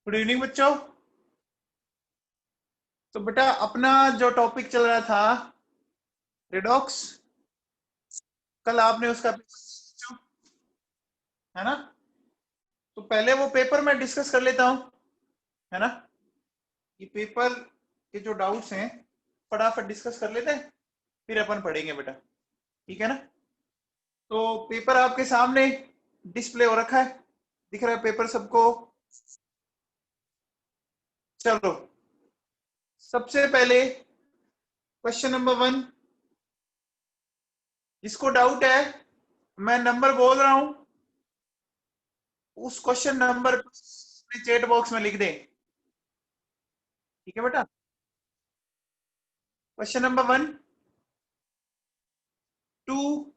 Good evening बच्चों। तो बेटा अपना जो टॉपिक चल रहा था रिडॉक्स, कल आपने उसका पेपर, है ना? तो पहले वो पेपर मैं डिस्कस कर लेता हूं, है ना? ये पेपर के जो डाउट्स हैं फटाफट डिस्कस कर लेते हैं, फिर अपन पढ़ेंगे बेटा, ठीक है ना? तो पेपर आपके सामने डिस्प्ले हो रखा है, दिख रहा है पेपर सबको? चलो, सबसे पहले क्वेश्चन नंबर 1, जिसको डाउट है मैं नंबर बोल रहा हूं, उस क्वेश्चन नंबर चैट बॉक्स में लिख दें, ठीक है बेटा? क्वेश्चन नंबर 1, 2,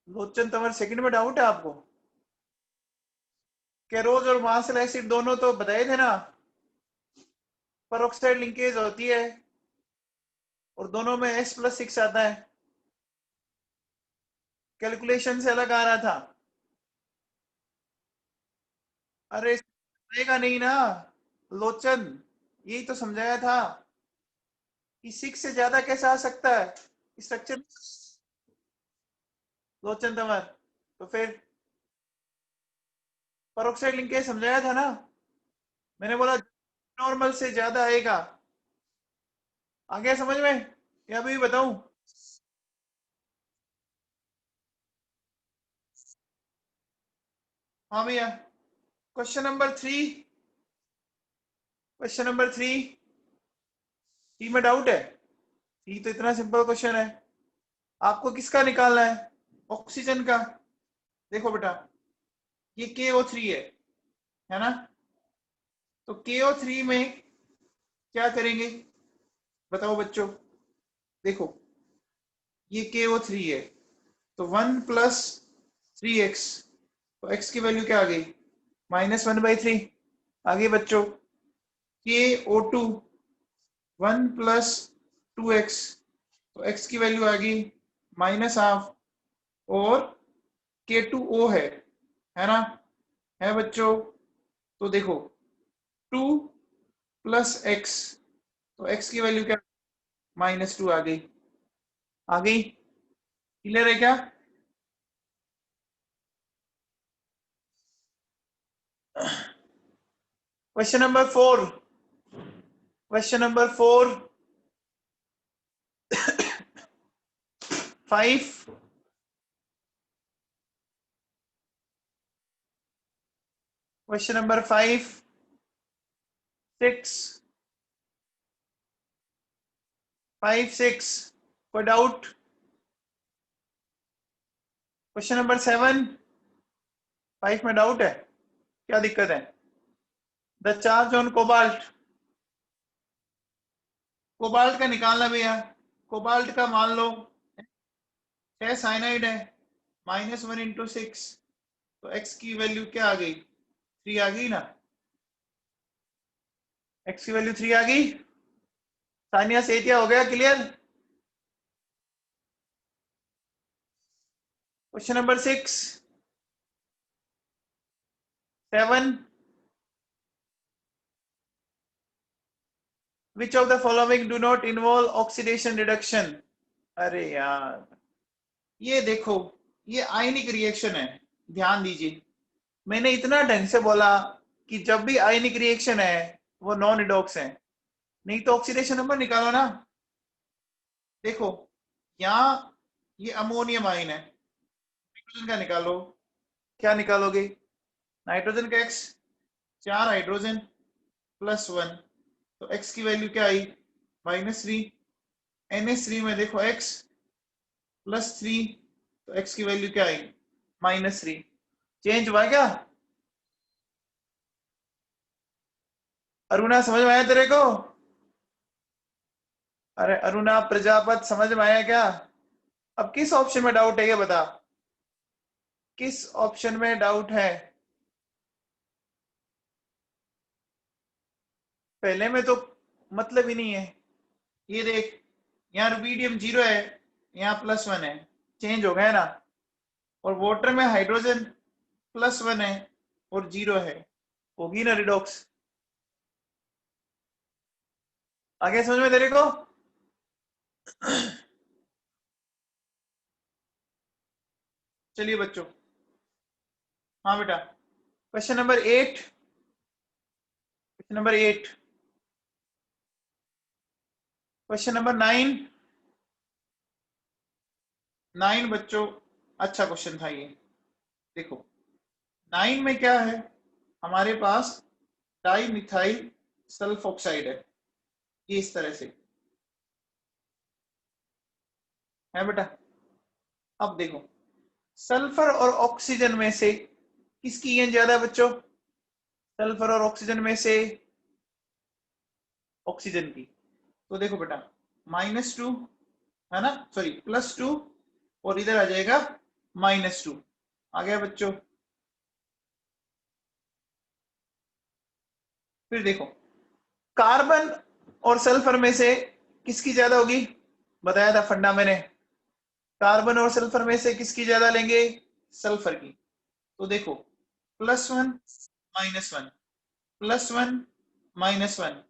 लोचन तंवर सेकंड में डाउट है आपको? केरोज और मार्शल एसिड दोनों तो बताए थे ना, पेरोक्साइड लिंकेज होती है और दोनों में S+6 आता है, कैलकुलेशन से अलग आ रहा था। अरे आएगा नहीं ना लोचन, यही तो समझाया था कि 6 से ज्यादा कैसे आ सकता है स्ट्रक्चर लोचन तंवर। तो फिर पेरोक्साइड लिंकेज समझाया था ना, मैंने बोला नॉर्मल से ज्यादा आएगा। आ गया समझ में या अभी बताऊं? हाँ भैया। क्वेश्चन नंबर 3, क्वेश्चन नंबर 3 सी में डाउट है? सी तो इतना सिंपल क्वेश्चन है, आपको किसका निकालना है? ऑक्सीजन का। देखो बेटा, ये KO3 है ना? तो KO3 में क्या करेंगे बताओ बच्चों? देखो, ये KO3 है, तो 1+3x, तो x की वैल्यू क्या आ गई? -1/3। आगे बच्चों, KO2 1+2x, तो x की वैल्यू आ गई -½ और K2O है ना? है बच्चों? तो देखो 2+x, तो x की वैल्यू क्या? -2 आ गई। आ गई? क्लियर है क्या? Question number 4, question number 4, 5, question number 5, 6, 5, 6, कोई डाउट? क्वेश्चन नंबर 7, 5 में डाउट है, क्या दिक्कत है? The charge on cobalt, cobalt का निकालना भैया। कोबाल्ट का मान लो 6 साइनाइड है, -1 × 6, तो x की वैल्यू क्या आ गई? 3 आ गई ना? x की वैल्यू 3 आ गई। सानिया सेतिया हो गया clear? Question number 6, 7, which of the following do not involve oxidation reduction? अरे यार, ये देखो, ये आयनिक रिएक्शन है, ध्यान दीजिए। मैंने इतना ढंग से बोला कि जब भी आयनिक रिएक्शन है वो नॉन रिडॉक्स है, नहीं तो ऑक्सीडेशन नंबर निकालो ना। देखो, यहाँ ये अमोनियम आयन है, नाइट्रोजन का निकालो, क्या निकालोगे? नाइट्रोजन का x, 4 हाइड्रोजन +1, तो x की वैल्यू क्या आई? -3। NH3 में देखो x +3, तो x की वैल्यू क्या आई? -3। चेंज हुआ क्या? अरुणा समझ में आया तेरे को? अरे अरुणा प्रजापत समझ में आया क्या? अब किस ऑप्शन में डाउट है ये बता, किस ऑप्शन में डाउट है? पहले में तो मतलब ही नहीं है। ये देख, यहाँ रुबीडियम 0 है, यहाँ +1 है, चेंज हो गया ना? और वाटर में हाइड्रोजन +1 है और 0 है, होगी ना रिडॉक्स? आगे समझ में तेरे को? चलिए बच्चों, हाँ बेटा, question number 8, question number 8, question number 9, 9 बच्चों, अच्छा क्वेश्चन था ये। देखो 9 में क्या है, हमारे पास डाई मिथाइल सल्फ ऑक्साइड ये इस तरह से है बेटा। अब देखो सल्फर और ऑक्सीजन में से किसकी ईएन ज्यादा है बच्चों? सल्फर और ऑक्सीजन में से ऑक्सीजन की। तो देखो बेटा -2 है ना, सॉरी +2 और इधर आ जाएगा -2। आ गया बच्चों? फिर देखो कार्बन और सल्फर में से किसकी ज्यादा होगी? बताया था फंडा मैंने, कार्बन और सल्फर में से किसकी ज्यादा लेंगे? सल्फर की। तो देखो +1 -1 +1 -1,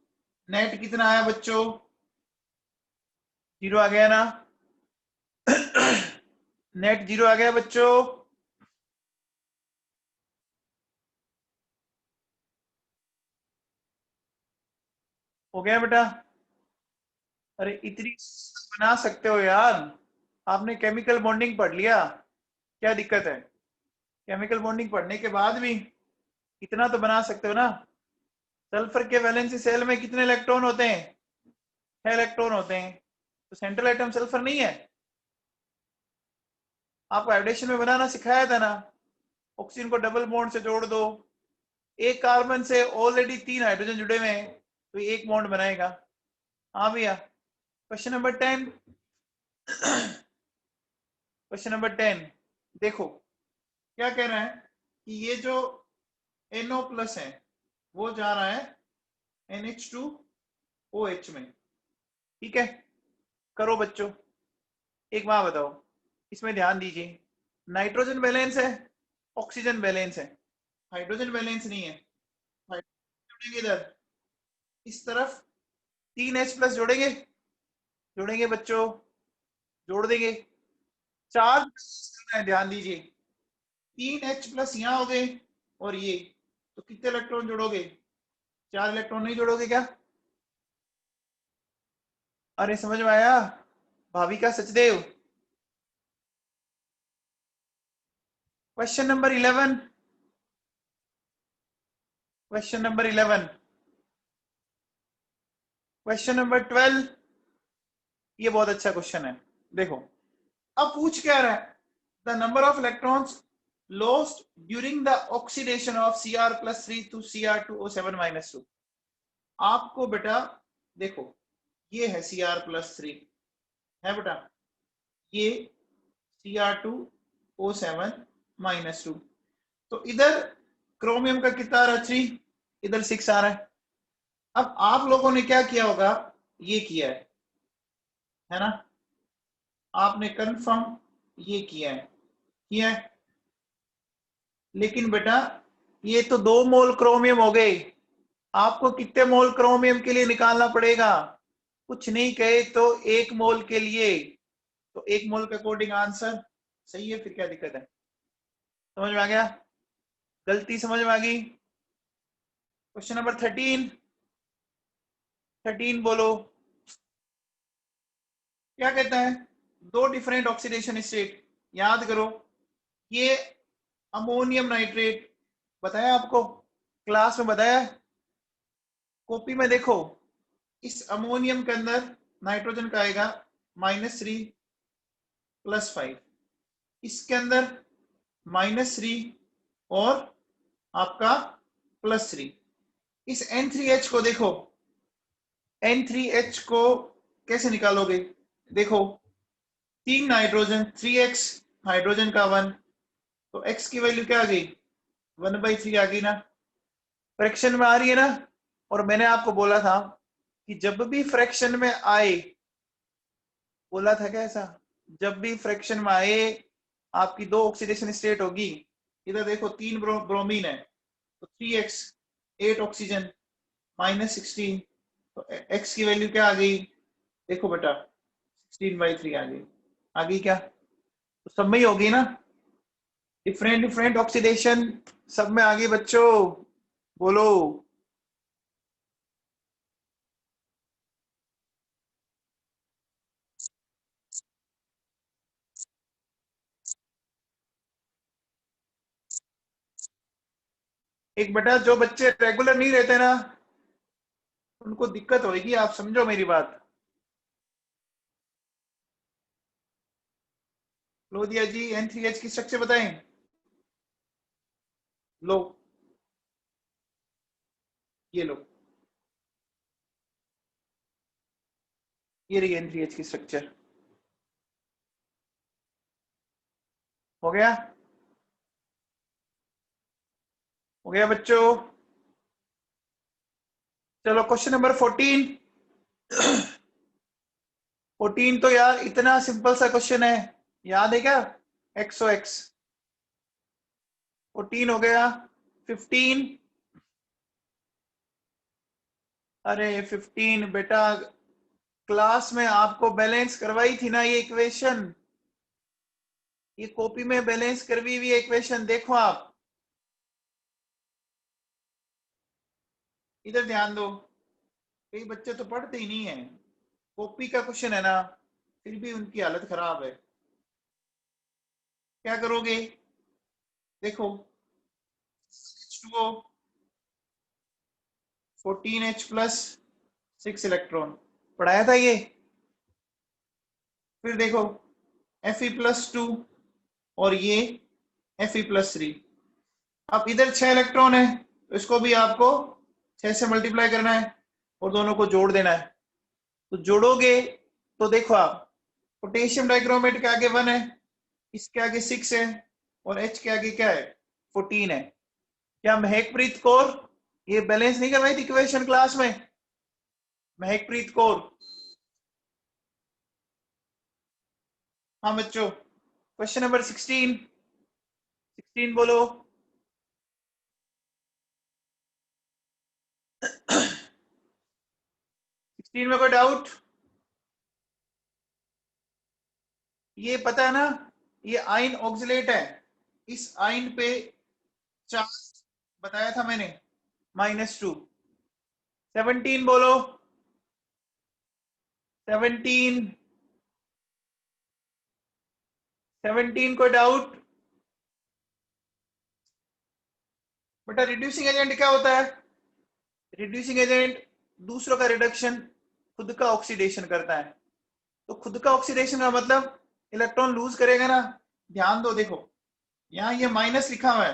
नेट कितना आया बच्चों? 0 आ गया ना? नेट 0 आ गया बच्चों। हो गया बेटा? अरे इतनी बना सकते हो यार, आपने केमिकल बॉन्डिंग पढ़ लिया, क्या दिक्कत है? केमिकल बॉन्डिंग पढ़ने के बाद भी इतना तो बना सकते हो ना। सल्फर के वैलेंसी सेल में कितने इलेक्ट्रॉन होते हैं? 6 इलेक्ट्रॉन होते हैं। तो सेंट्रल एटम सल्फर नहीं है? आपको एडिशन में बनाना सिखाया था ना, ऑक्सीजन को डबल बॉन्ड से जोड़ दो, एक कार्बन से ऑलरेडी 3 हाइड्रोजन जुड़े हुए हैं तो एक बॉन्ड बनाएगा। हाँ भैया। क्वेश्चन नंबर 10, क्वेश्चन नंबर 10 देखो क्या कह रहा है कि ये जो NO+ है वो जा रहा है NH2OH में, ठीक है? करो बच्चों, एक बात बताओ, इसमें ध्यान दीजिए, नाइट्रोजन बैलेंस है, ऑक्सीजन बैलेंस है, हाइड्रोजन बैलेंस नहीं है। जोड़ेंगे इधर इस तरफ 3H+ जोड़ेंगे, जोड़ेंगे बच्चों, जोड़ देंगे। चार्ज ध्यान दीजिए, 3H+ यहाँ हो गए और ये, तो कितने इलेक्ट्रॉन जोड़ोगे? 4 इलेक्ट्रॉन नहीं जोड़ोगे क्या? अरे समझ में आया Bhavika Sachdev? Question number 11, question number 11, question number 12, ये बहुत अच्छा क्वेश्चन है। देखो अब पूछ क्या रहा है, the number of electrons lost during the oxidation of Cr+3 to Cr2O7-2। आपको बेटा देखो ये है Cr+3 है बेटा, ये Cr2O7-2, तो इधर क्रोमियम का कितना आ रहा है? 3, इधर 6 आ रहा है। अब आप लोगों ने क्या किया होगा, ये किया है ना, आपने कंफर्म ये किया है, लेकिन बेटा ये तो 2 मोल क्रोमियम हो गए, आपको कितने मोल क्रोमियम के लिए निकालना पड़ेगा? कुछ नहीं कहे तो 1 मोल के लिए, तो 1 मोल के अकॉर्डिंग आंसर सही है, फिर क्या दिक्कत है? समझ में आ गया? गलती समझ में आ गई? क्वेश्चन नंबर 13, 13 बोलो क्या कहता है? 2 डिफरेंट ऑक्सीडेशन स्टेट, याद करो, ये अमोनियम नाइट्रेट बताया आपको, क्लास में बताया, कॉपी में देखो, इस अमोनियम के अंदर नाइट्रोजन का आएगा -3 +5, इसके अंदर -3 और आपका +3। इस N3H को देखो, N3H को कैसे निकालोगे? देखो 3 नाइट्रोजन, 3x हाइड्रोजन का 1, तो x की वैल्यू क्या आ गई? 1/3 आ गई ना, फ्रैक्शन में आ रही है ना। और मैंने आपको बोला था कि जब भी फ्रैक्शन में आए, बोला था क्या ऐसा, जब भी फ्रैक्शन में आए आपकी 2 ऑक्सीडेशन स्टेट होगी, इधर देखो 3 ब्रोमीन है, तो 3x 8 ऑक्सीजन -16, तो x की वैल्यू क्या आ गई? देखो बेटा 16/3 आ गई क्या? तो सब में ही होगी ना, डिफरेंट डिफरेंट ऑक्सीडेशन सब में आ गई बच्चों, बोलो। एक बेटा जो बच्चे रेगुलर नहीं रहते ना, उनको दिक्कत होगी, आप समझो मेरी बात। लोदिया जी N3H की स्ट्रक्चर बताएं। लो, ये लो, ये रही N3H की स्ट्रक्चर। हो गया? हो गया बच्चों? चलो क्वेश्चन नंबर 14। 14 तो यार इतना सिंपल सा क्वेश्चन है, याद है क्या? XOX 14 हो गया। 15, अरे 15 बेटा क्लास में आपको बैलेंस करवाई थी ना ये इक्वेशन, ये कॉपी में बैलेंस करवी हुई इक्वेशन देखो आप, इधर ध्यान दो। कई बच्चे तो पढ़ते ही नहीं है, कॉपी का क्वेश्चन है ना, फिर भी उनकी हालत खराब है। क्या करोगे? देखो H2O 14H प्लस 6 इलेक्ट्रॉन, पढ़ाया था ये। फिर देखो Fe+2 और ये Fe+3। अब इधर 6 इलेक्ट्रॉन है, तो इसको भी आपको 6 से मल्टीप्लाई करना है और दोनों को जोड़ देना है। तो जोड़ोगे तो देखो आप, पोटेशियम डाइक्रोमेट के आगे 1 है, इसके आगे 6 है, और H के आगे क्या है? 14 है। क्या महकप्रीत कौर ये बैलेंस नहीं करवाई थी इक्वेशन क्लास में? महकप्रीत कौर। हाँ बच्चों, क्वेश्चन नंबर 16। 16 बोलो। 16 में कोई डाउट? ये पता है ना, ये आयन ऑक्सिलेट है, इस आयन पे चार्ज बताया था मैंने -2। 17 बोलो। 17। 17 कोई डाउट? बेटा रिड्यूसिंग एजेंट क्या होता है? रिड्यूसिंग एजेंट दूसरों का रिडक्शन, खुद का ऑक्सीडेशन करता है। तो खुद का ऑक्सीडेशन का मतलब इलेक्ट्रॉन लूज करेगा ना। ध्यान दो, देखो यहां ये माइनस लिखा हुआ है,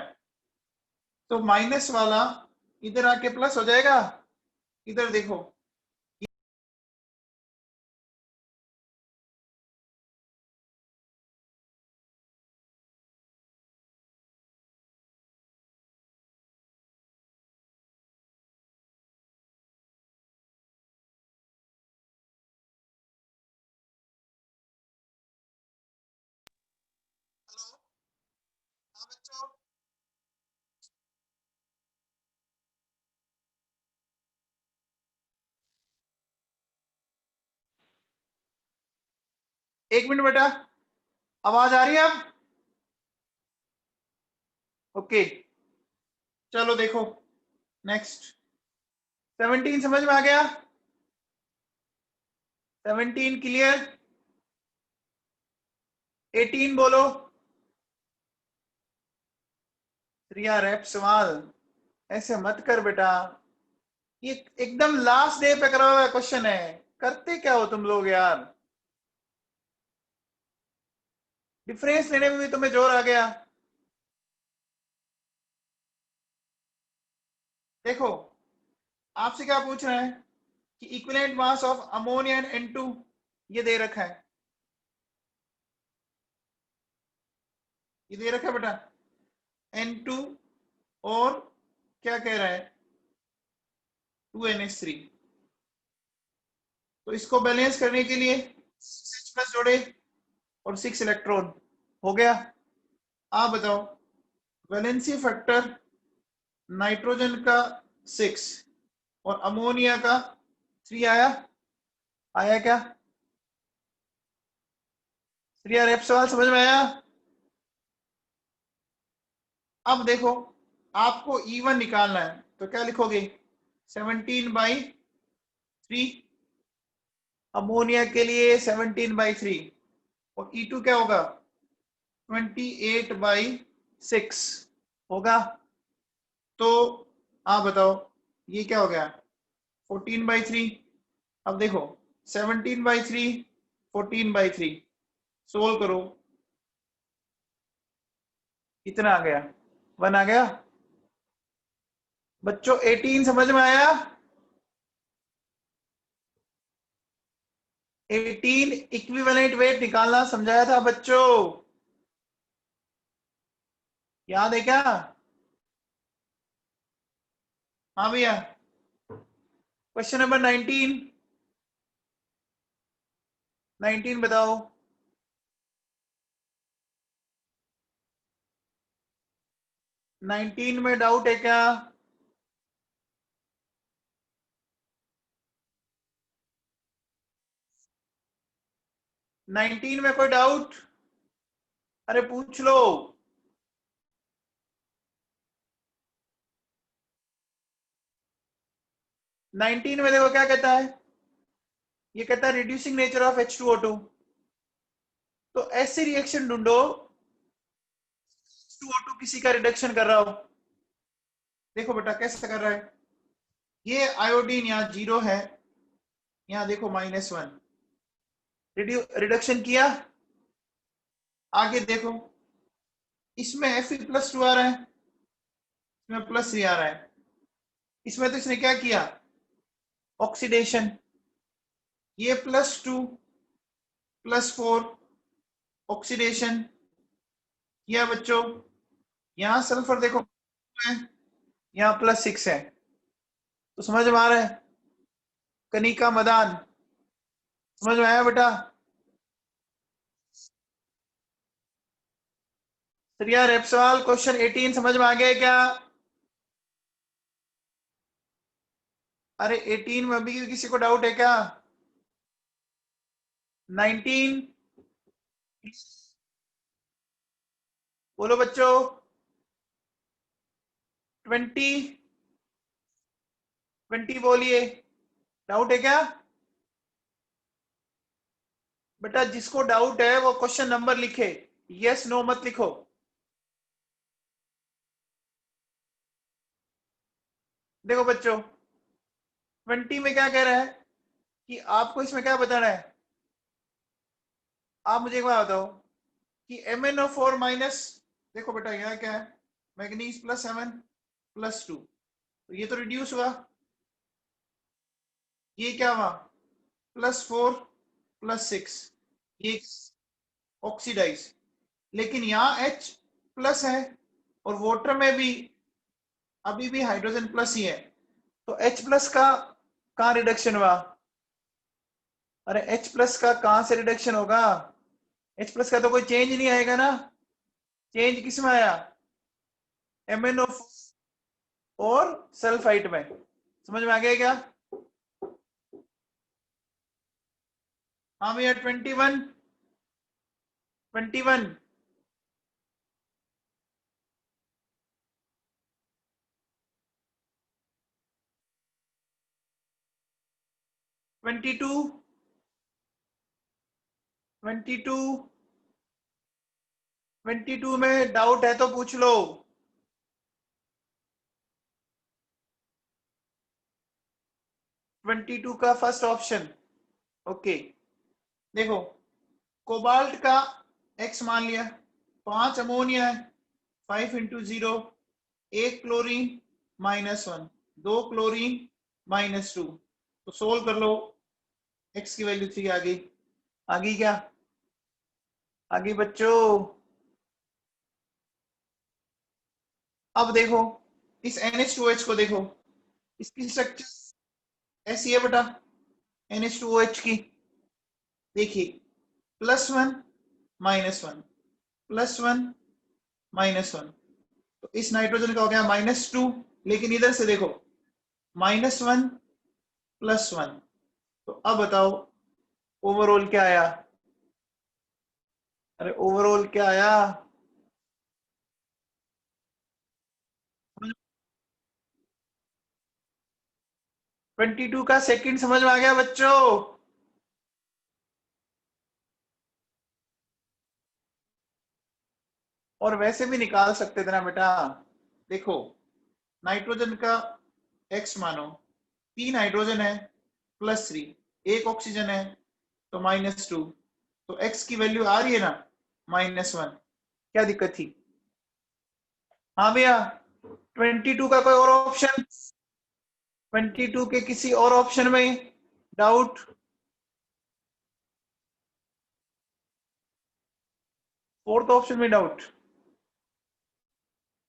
तो माइनस वाला इधर आके प्लस हो जाएगा। इधर देखो, हाँ बच्चों, एक मिनट बेटा, आवाज आ रही है अब? ओके, चलो देखो नेक्स्ट। 17 समझ में आ गया? 17 क्लियर? 18 बोलो। रिया रैप सवाल ऐसे मत कर बेटा, ये एकदम लास्ट डे पे करा हुआ क्वेश्चन है, करते क्या हो तुम लोग यार? डिफरेंस लेने में भी तुम्हें जोर आ गया। देखो आपसे क्या पूछ रहे हैं कि equivalent mass of ammonia and N2 ये दे रखा है, ये दे रखा है बेटा N2, और क्या कह रहा है 2NH3। तो इसको बैलेंस करने के लिए 6H+ जोड़े और 6 इलेक्ट्रॉन, हो गया। आप बताओ वैलेंसी फैक्टर नाइट्रोजन का 6 और अमोनिया का 3 आया। आया क्या श्रिया? रेप सवाल समझ में आया? अब देखो आपको E1 निकालना है तो क्या लिखोगे? 17/3। अमोनिया के लिए 17/3 और E2 क्या होगा? 28/6 होगा। तो आप बताओ ये क्या हो गया? 14/3। अब देखो 17/3 14/3 सोल्व करो, कितना आ गया? 1 आ गया। बच्चों 18 समझ में आया? 18 इक्विवेलेंट वेट निकालना समझाया था बच्चों, याद है क्या? हाँ भैया। क्वेश्चन नंबर 19 बताओ। 19 में डाउट है क्या? 19 में कोई डाउट? अरे पूछ लो। 19 में देखो क्या कहता है, ये कहता है रिड्यूसिंग नेचर ऑफ H2O2। तो ऐसी रिएक्शन ढूंढो H2O2 किसी का रिडक्शन कर रहा हो। देखो बेटा कैसे कर रहा है, ये आयोडीन यहाँ 0 है, यहाँ देखो -1, रिडक्शन किया। आगे देखो इसमें Fe+2 आ रहा है, इसमें +3 आ रहा है। इसमें तो इसने क्या किया? ऑक्सीडेशन। ये +2 +4 ऑक्सीडेशन किया बच्चों। यहाँ सल्फर देखो है, यहाँ +6 है। तो समझ में आ रहा है? कनिका मदान समझ में आया बेटा? श्रिया रेपसवाल क्वेश्चन 18 समझ में आ गया है क्या? अरे 18 में अभी किसी को डाउट है क्या? 19 बोलो बच्चों। 20 बोलिए, डाउट है क्या? बेटा जिसको डाउट है वो क्वेश्चन नंबर लिखे, यस नो मत लिखो। देखो बच्चों 20 में क्या कह रहा है कि आपको इसमें क्या बताना है? आप मुझे एक बात बताओ कि MnO4 माइनस, देखो बेटा यहाँ क्या है, मैग्नीज +7 +2, तो ये तो रिड्यूस हुआ। ये क्या हुआ? +4 +6, ये ऑक्सीडाइज। लेकिन यहाँ H+ है और वाटर में भी अभी भी हाइड्रोजन प्लस ही है, तो H+ का कहाँ रिडक्शन हुआ? अरे H+ का कहां से रिडक्शन होगा? H+ का तो कोई चेंज नहीं आएगा ना। चेंज किस में आया? MnO और सल्फाइट में। समझ में आ गया क्या? हाँ भैया 21 21 22 22 22 में डाउट है तो पूछ लो। 22 का फर्स्ट ऑप्शन। ओके देखो कोबाल्ट का X मान लिया, 5 अमोनिया है, 5 × 0, 1 क्लोरीन -1, 2 क्लोरीन -2, तो सोल्व कर लो। X की वैल्यू 3 आ गई। आ गई क्या? आ गई बच्चों? अब देखो इस NH2OH को देखो, इसकी स्ट्रक्चर ऐसी है बेटा NH2OH की। देखिए +1 -1 +1 -1, इस नाइट्रोजन का हो गया -2, लेकिन इधर से देखो -1 +1। तो अब बताओ ओवरऑल क्या आया? अरे ओवरऑल क्या आया? 22 का सेकंड समझ में आ गया बच्चों? और वैसे भी निकाल सकते थे ना बेटा। देखो नाइट्रोजन का x मानो, 3 हाइड्रोजन है +3, 1 ऑक्सीजन है तो -2, तो x की वैल्यू आ रही है ना -1। क्या दिक्कत थी? हाँ भैया 22 का कोई और ऑप्शन? 22 के किसी और ऑप्शन में डाउट? फोर्थ ऑप्शन में डाउट?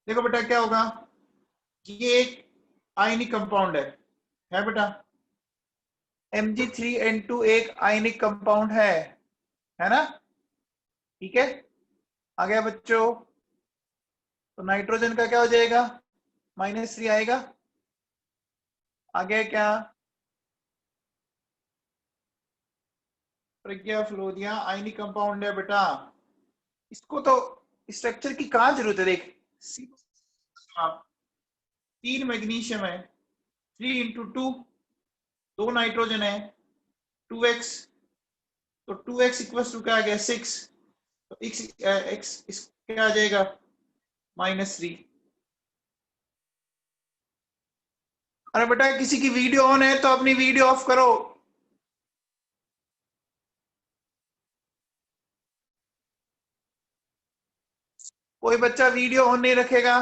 देखो बेटा क्या होगा, ये एक आयनिक कंपाउंड है बेटा। Mg3N2 एक आयनिक कंपाउंड है ना? ठीक है, आ गया बच्चों। तो नाइट्रोजन का क्या हो जाएगा? -3 आएगा। आ गया क्या? प्रज्ञा फ्लोरिया आयनिक कंपाउंड है बेटा। इसको तो स्ट्रक्चर की कहां जरूरत है, देख आप 3 मैग्नीशियम है, 3 × 2, 2 नाइट्रोजन है, 2x, तो 2x = क्या आ गया 6, तो x क्या आ जाएगा -3। अरे बेटा किसी की वीडियो ऑन है तो अपनी वीडियो ऑफ करो। कोई बच्चा वीडियो ऑन नहीं रखेगा।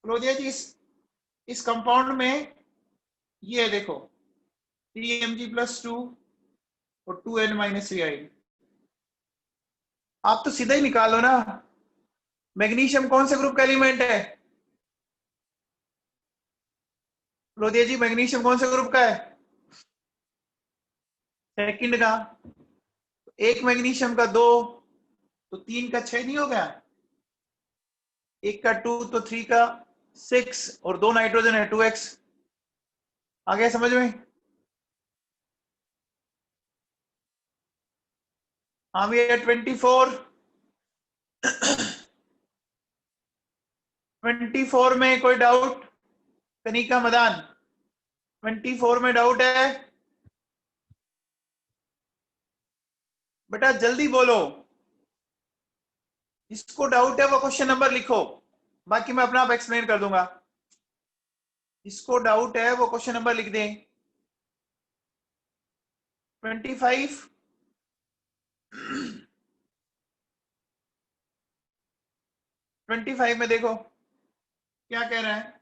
रोजिया जी इस कंपाउंड में ये देखो 3Mg+2 और 2N-3 आई। आप तो सीधा ही निकालो ना। मैग्नीशियम कौन से ग्रुप का एलिमेंट है? रोदिया जी मैग्नीशियम कौन से ग्रुप का है? सेकंड का। एक मैग्नीशियम का 2, तो 3 का 6 नहीं हो गया? एक का 2 तो 3 का 6, और 2 नाइट्रोजन है 2x। आ गया समझ में? हाँ भैया 24। 24 में कोई डाउट? कनिका मदान 24 में डाउट है? बेटा जल्दी बोलो, जिसको डाउट है वो क्वेश्चन नंबर लिखो, बाकी मैं अपना आप एक्सप्लेन कर दूंगा। जिसको डाउट है वो क्वेश्चन नंबर लिख दें। 25। 25 में देखो क्या कह रहा है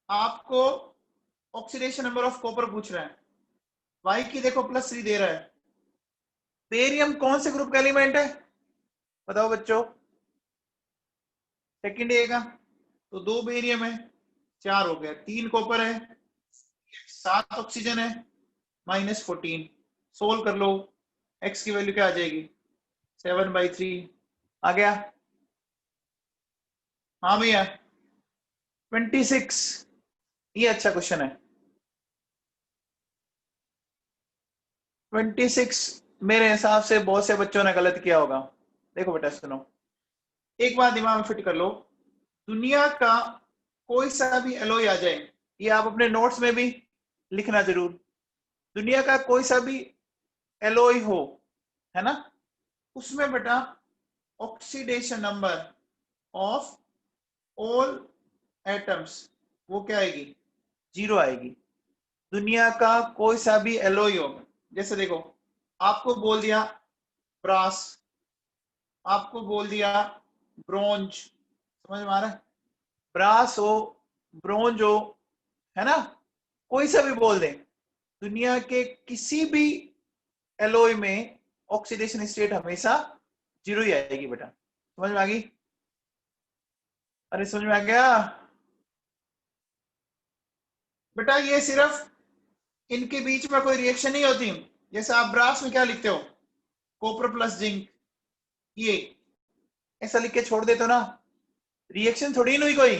आपको, ऑक्सीडेशन नंबर ऑफ कॉपर पूछ रहा है। वाई की देखो +3 दे रहा है। बेरियम कौन से ग्रुप का एलिमेंट है बताओ बच्चों? सेकंड ए का, तो 2 बेरियम है, 4 हो गया, 3 कॉपर है, 7 ऑक्सीजन है, -14। सोल्व कर लो, एक्स की वैल्यू क्या आ जाएगी 7/3। आ गया? हाँ भैया 26। ये अच्छा क्वेश्चन है। 26 मेरे हिसाब से बहुत से बच्चों ने गलत किया होगा। देखो बेटा सुनो, एक बात दिमाग में फिट कर लो, दुनिया का कोई सा भी एलॉय आ जाए, ये आप अपने नोट्स में भी लिखना जरूर। दुनिया का कोई सा भी एलॉय हो, है ना, उसमें बेटा oxidation number of all atoms वो क्या आएगी 0 आएगी। दुनिया का कोई सा भी एलॉय हो, जैसे देखो आपको बोल दिया ब्रास, आपको बोल दिया ब्रोंज, समझ में आ रहा है? ब्रास हो, ब्रोंज हो, है ना, कोई सा भी बोल दें, दुनिया के किसी भी एलॉय में ऑक्सीडेशन स्टेट हमेशा 0 ही आएगी बेटा। समझ में आ गई? अरे समझ में आ गया बेटा? ये सिर्फ इनके बीच में कोई रिएक्शन नहीं होती। जैसे आप ब्रास में क्या लिखते हो, कॉपर + जिंक, ये ऐसा लिख के छोड़ देते हो ना, रिएक्शन थोड़ी नहीं हुई कोई,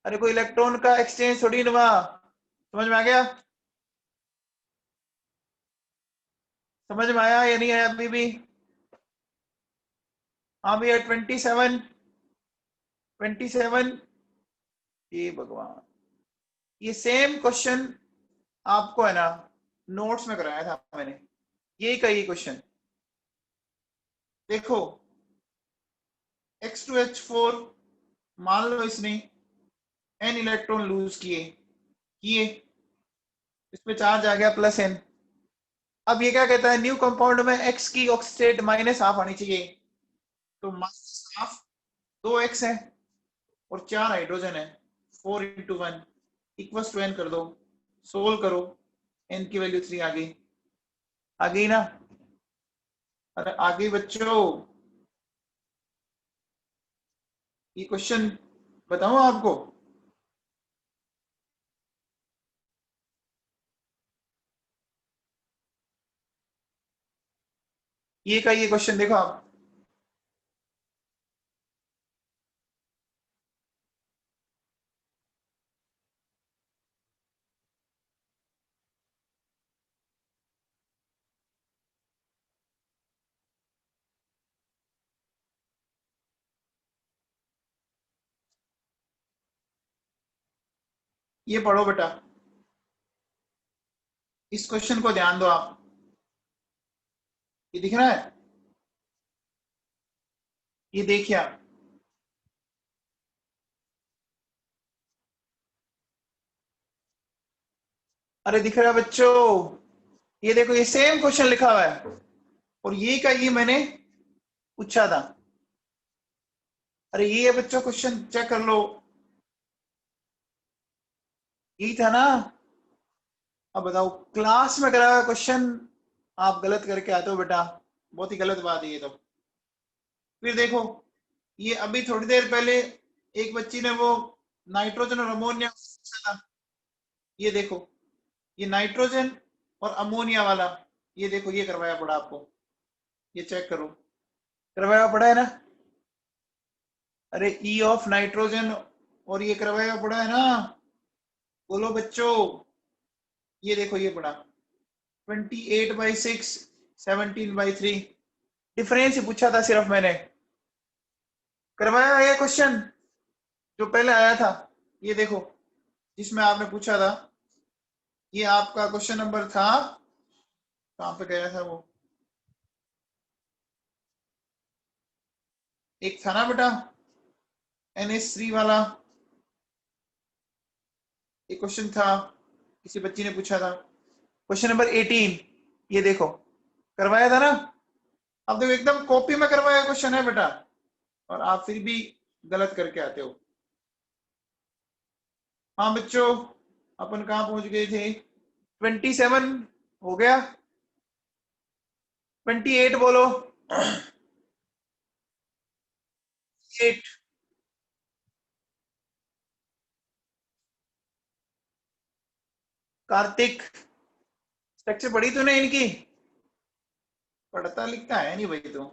अरे कोई इलेक्ट्रॉन का एक्सचेंज थोड़ी नहीं हुआ। समझ में आ गया? समझ में आया या नहीं आया अभी भी? हाँ भैया 27, 27। ये भगवान, ये सेम क्वेश्चन आपको है ना नोट्स में कराया था मैंने, यही का ये क्वेश्चन देखो। X2H4 मान लो इसने n इलेक्ट्रॉन लूज किए किए, इसमें चार्ज आ गया +n। अब ये क्या कहता है, न्यू कंपाउंड में x की ऑक्सीडेट -½ आनी चाहिए, तो -½ 2x है और 4 हाइड्रोजन है, 4 × 1 = n कर दो, सोल्व करो, n की वैल्यू 3 आ गई ना? अरे आ गई बच्चों। ये क्वेश्चन बताऊं आपको? ये का ये क्वेश्चन देखो आप, ये पढ़ो बेटा, इस क्वेश्चन को ध्यान दो आप। ये दिख रहा है? ये देखिए आप, अरे दिख रहा है बच्चों? ये देखो, ये सेम क्वेश्चन लिखा हुआ है और ये का ये मैंने पूछा था। अरे ये है बच्चों, क्वेश्चन चेक कर लो, यही था ना? अब बताओ, क्लास में करा क्वेश्चन आप गलत करके आते हो बेटा, बहुत ही गलत बात है ये तो। फिर देखो, ये अभी थोड़ी देर पहले एक बच्ची ने वो नाइट्रोजन और अमोनिया पूछा था, ये देखो, ये नाइट्रोजन और अमोनिया वाला, ये देखो, ये करवाया पड़ा आपको, ये चेक करो, करवाया पड़ा है ना? अरे ई ऑफ नाइट्रोजन और ये करवाया पड़ा है ना? बोलो बच्चों, ये देखो, ये पड़ा 28/6, 17/3, डिफरेंस ही पूछा था सिर्फ मैंने, करवाया ये क्वेश्चन जो पहले आया था, ये देखो, जिसमें आपने पूछा था, ये आपका क्वेश्चन नंबर था, कहां पे गया था वो, एक था ना बेटा NH3 वाला, एक क्वेश्चन था, किसी बच्ची ने पूछा था, क्वेश्चन नंबर 18, ये देखो, करवाया था ना? अब देखो, एकदम कॉपी में करवाया क्वेश्चन है बेटा, और आप फिर भी गलत करके आते हो। हाँ बच्चों, अपन कहाँ पहुंच गए थे? 27 हो गया, 28 बोलो। 8, कार्तिक, स्ट्रक्चर पढ़ी तूने इनकी? पढ़ता लिखता है नहीं भाई तू।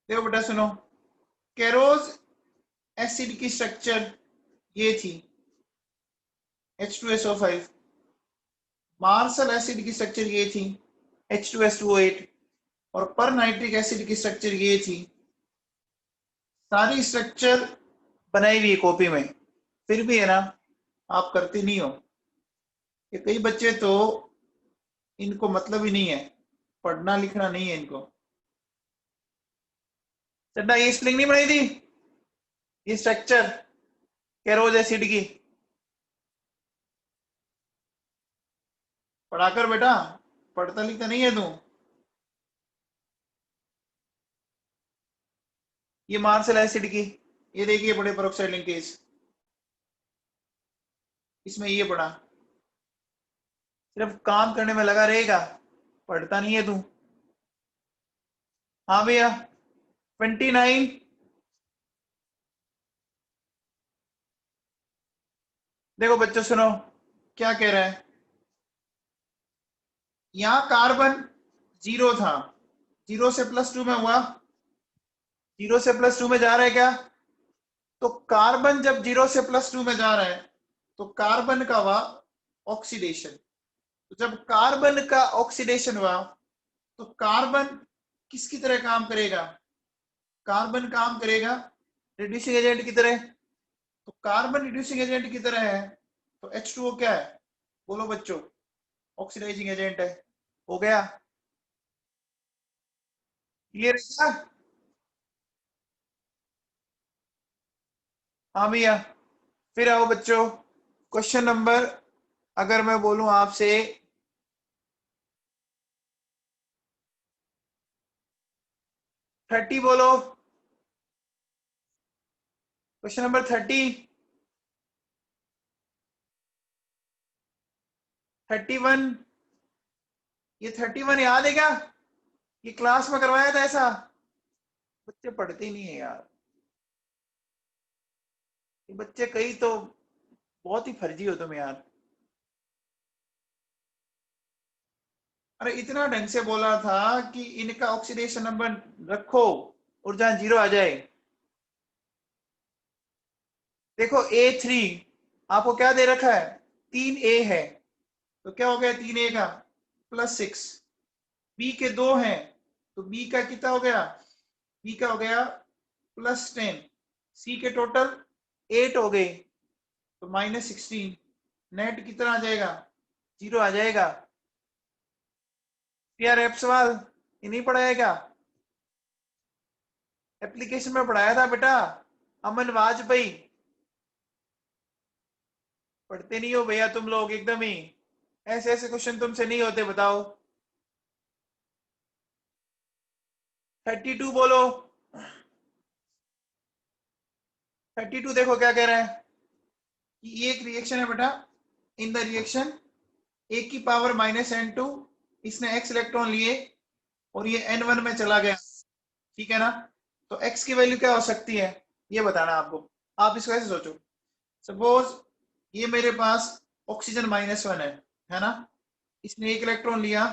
देखो बेटा सुनो, केरोज एसिड की स्ट्रक्चर ये थी H2SO5, मार्शल एसिड की स्ट्रक्चर ये थी H2S2O8, और पर नाइट्रिक एसिड की स्ट्रक्चर ये थी। सारी स्ट्रक्चर बनाई हुई है कॉपी में, फिर भी है ना आप करते नहीं हो। कि कई बच्चे तो इनको मतलब ही नहीं है, पढ़ना लिखना नहीं है इनको। चड्डा, ये स्प्लिंग नहीं बनाई थी, ये स्ट्रक्चर केरोज एसिड की, पढ़ाकर बेटा, पढ़ता लिखता नहीं है तू। ये मार्शल एसिड की, ये देखिए बड़े पेरोक्साइड लिंकेज, इसमें ये पढ़ा, सिर्फ काम करने में लगा रहेगा, पढ़ता नहीं है तू। हाँ भैया 29, देखो बच्चों सुनो, क्या कह रहा है, यहां कार्बन 0 था, 0 से +2 में हुआ, 0 से +2 में जा रहा है क्या? तो कार्बन जब 0 से +2 में जा रहा है तो कार्बन का हुआ ऑक्सीडेशन। तो जब कार्बन का ऑक्सीडेशन हुआ तो कार्बन किसकी तरह काम करेगा? कार्बन काम करेगा रिड्यूसिंग एजेंट की तरह। तो कार्बन रिड्यूसिंग एजेंट की तरह है तो H2O क्या है? बोलो बच्चों, ऑक्सीडाइजिंग एजेंट है। हो गया? क्लियर है क्या? हाँ भैया। फिर आओ बच्चों, क्वेश्चन नंबर, अगर मैं बोलूं आपसे 30 बोलो। Question number 30। 31। ये 31 याद है क्या? ये क्लास में करवाया था ऐसा? बच्चे पढ़ते ही नहीं है यार, ये बच्चे कई तो बहुत ही फर्जी हो तुम यार। अरे इतना ढंग से बोला था कि इनका ऑक्सीडेशन नंबर रखो और जहां 0 आ जाए। देखो A3 आपको क्या दे रखा है? 3A है, तो क्या हो गया 3A का? +6। बी के 2 हैं तो बी का कितना हो गया? बी का हो गया +10। सी के टोटल 8 हो गए तो -16। नेट कितना आ जाएगा? 0 आ जाएगा। यार एप सवाल ये नहीं पढ़ाया क्या? एप्लीकेशन में पढ़ाया था बेटा। अमन वाजपेयी। पढ़ते नहीं हो भैया तुम लोग एकदम ही। ऐसे ऐसे क्वेश्चन तुमसे नहीं होते, बताओ। 32 बोलो। 32 देखो क्या कह रहा है कि ये एक रिएक्शन है बेटा। इन द रिएक्शन ए की पावर -n2, इसने x इलेक्ट्रॉन लिए और ये n1 में चला गया, ठीक है ना? तो x की वैल्यू क्या हो सकती है ये बताना आपको। आप इसको ऐसे सोचो, सपोज ये मेरे पास ऑक्सीजन -1 है ना? इसने एक इलेक्ट्रॉन लिया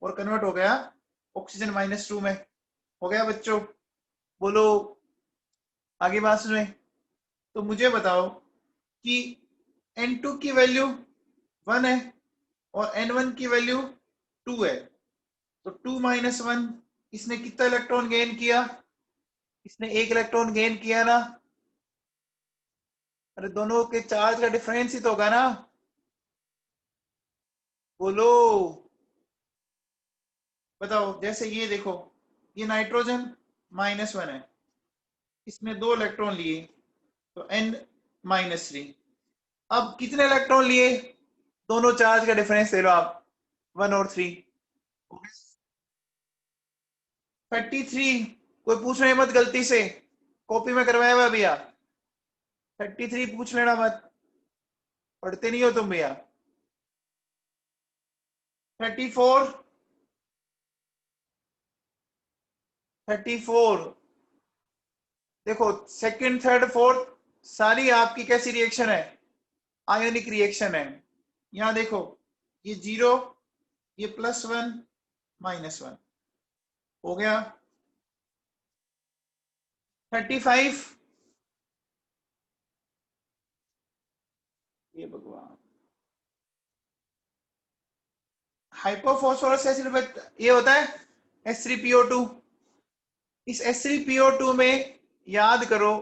और कन्वर्ट हो गया ऑक्सीजन -2 में। हो गया बच्चों? बोलो, आगे बात सुने। तो मुझे बताओ कि n2 की वैल्यू 1 है और n1 की वैल्यू 2 है, तो 2 - 1, इसने कितना इलेक्ट्रॉन गेन किया? इसने एक इलेक्ट्रॉन गेन किया ना? अरे दोनों के चार्ज का डिफरेंस ही तो होगा ना? बोलो, बताओ। जैसे ये देखो, ये नाइट्रोजन -1 है, इसमें 2 इलेक्ट्रॉन लिए तो n-3। अब कितने इलेक्ट्रॉन लिए? दोनों चार्ज का डिफरेंस ले लो आप, 1 और 3। 33। कोई पूछ रहे मत गलती से, कॉपी में करवाया हुआ भैया। 33 पूछ लेना मत, पढ़ते नहीं हो तुम भैया। 34। 34 देखो, सेकंड थर्ड फोर्थ सारी आपकी कैसी रिएक्शन है? आयोनिक रिएक्शन है। यहां देखो, ये 0, ये +1 -1। हो गया? 35। ये भगवान, हाइपोफॉस्फोरस एसिड ये होता है H3PO2। इस H3PO2 में याद करो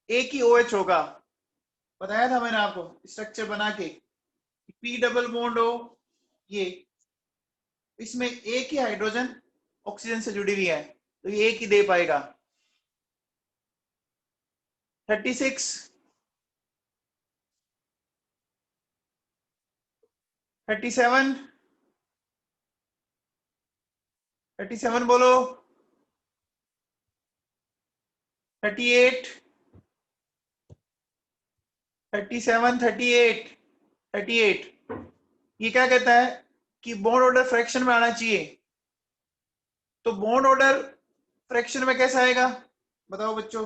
एक ही OH होगा। बताया था मैंने आपको स्ट्रक्चर बना के, P डबल बॉन्ड हो ये, इसमें एक ही हाइड्रोजन ऑक्सीजन से जुड़ी हुई है तो ये एक ही दे पाएगा। 36। 37। 37 बोलो। 38। 37। 38। 38। ये क्या कहता है कि बॉन्ड ऑर्डर फ्रैक्शन में आना चाहिए। तो बॉन्ड ऑर्डर फ्रैक्शन में कैसा आएगा बताओ बच्चों,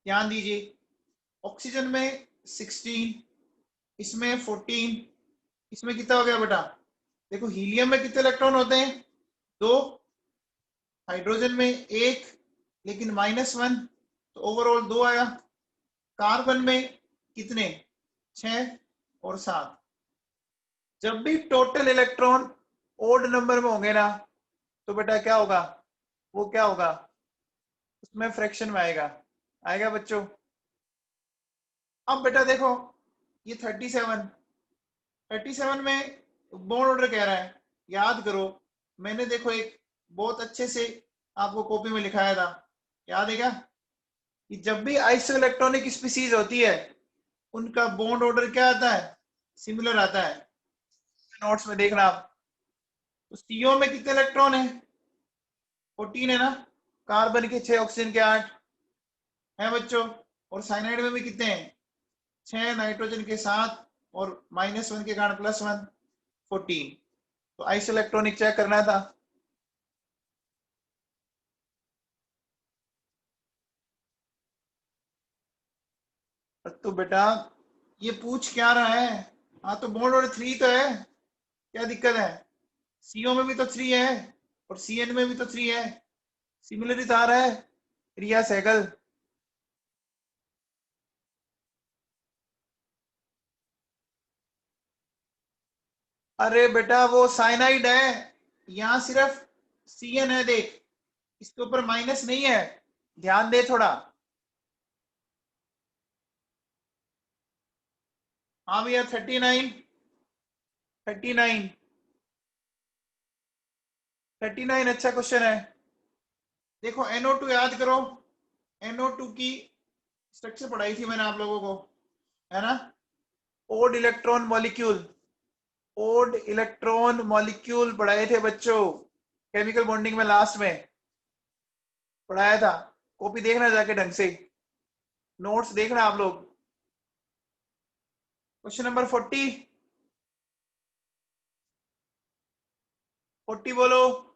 ध्यान दीजिए। ऑक्सीजन में 16, इसमें 14, इसमें कितना हो गया बेटा? देखो हीलियम में कितने इलेक्ट्रॉन होते हैं? 2। हाइड्रोजन में एक, लेकिन -1, तो ओवरऑल 2 आया। कार्बन में कितने? 6 और 7। जब भी टोटल इलेक्ट्रॉन ओड नंबर में होंगे ना, तो बेटा क्या होगा? वो क्या होगा? उसमें फ्रैक्शन में आएगा। आएगा बच्चों? अब बेटा देखो, ये 37 में बॉन्ड ऑर्डर कह रहा है। याद करो, मैंने देखो एक बहुत अच्छे से आपको कॉपी में लिखाया था, याद है क्या? कि जब भी आइसो इलेक्ट्रॉनिक स्पीसीज होती है, उनका बॉन्ड ऑर्डर क्या आता है? सिमिलर आता है। नोट्स में देखना आप। तो सीओ में कितने इलेक्ट्रॉन है? 14 है ना। कार्बन के 6, ऑक्सीजन के 8 है बच्चों। और साइनाइड में भी कितने हैं? 6, नाइट्रोजन के 7 और -1 के कारण +1, 14। तो आइसो इलेक्ट्रॉनिक चेक करना था। तो बेटा ये पूछ क्या रहा है? हाँ, तो बॉन्ड ऑर्डर 3 तो है, क्या दिक्कत है? सीओ में भी तो 3 है और सीएन में भी तो 3 है। सिमिलरिटी तो आ रहा है। रिया सहगल। अरे बेटा वो साइनाइड है, यहाँ सिर्फ सीएन है, देख इसके ऊपर माइनस नहीं है। ध्यान दे थोड़ा। हाँ भैया, 39 अच्छा क्वेश्चन है। देखो NO2 याद करो। NO2 की स्ट्रक्चर पढ़ाई थी मैंने आप लोगों को, है ना? Odd electron molecule, odd electron molecule पढ़ाए थे बच्चों, केमिकल बॉन्डिंग में लास्ट में पढ़ाया था। कॉपी देखना जाके ढंग से, नोट्स देखना आप लोग। क्वेश्चन नंबर 40, 40 बोलो।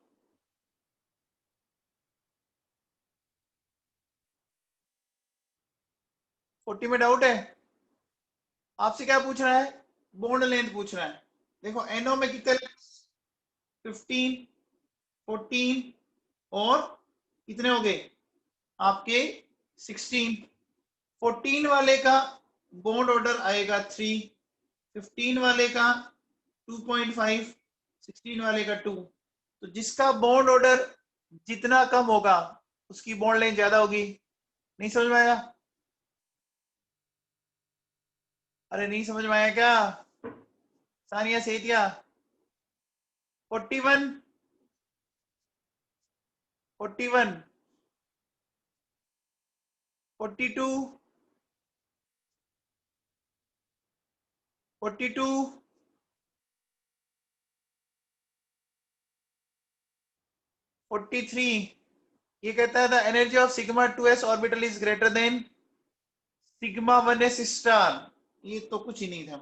40 में डाउट है? आपसे क्या पूछ रहा है? बॉन्ड लेंथ पूछ रहा है। देखो NO में कितने? 15, 14 और कितने हो गए आपके? 16। 14 वाले का बॉन्ड ऑर्डर आएगा 3, 15 वाले का 2.5, 16 वाले का 2। तो जिसका बॉन्ड ऑर्डर जितना कम होगा, उसकी बॉन्ड लेंथ ज्यादा होगी। नहीं समझ में आया? अरे नहीं समझ में आया क्या? सानिया सेतिया। 41, 41, 42, 42, 43। ये कहता है the energy of sigma 2s orbital is greater than sigma 1s star. ये तो कुछ ही नहीं था।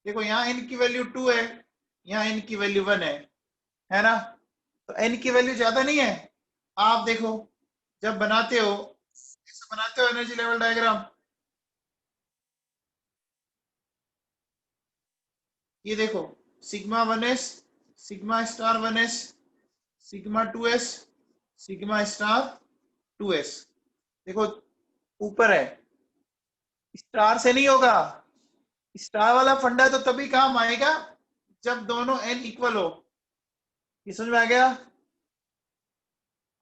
देखो यहाँ n की वैल्यू 2 है, यहाँ n की वैल्यू 1 है ना? तो n की वैल्यू ज्यादा नहीं है। आप देखो, जब बनाते हो, ऐसे बनाते हो एनर्जी लेवल डायग्राम। ये देखो, sigma 1s, sigma star 1s, sigma 2s, sigma star 2s। देखो ऊपर है, स्टार से नहीं होगा। स्टार वाला फंडा तो तभी काम आएगा जब दोनों n इक्वल हो। ये समझ में आ गया?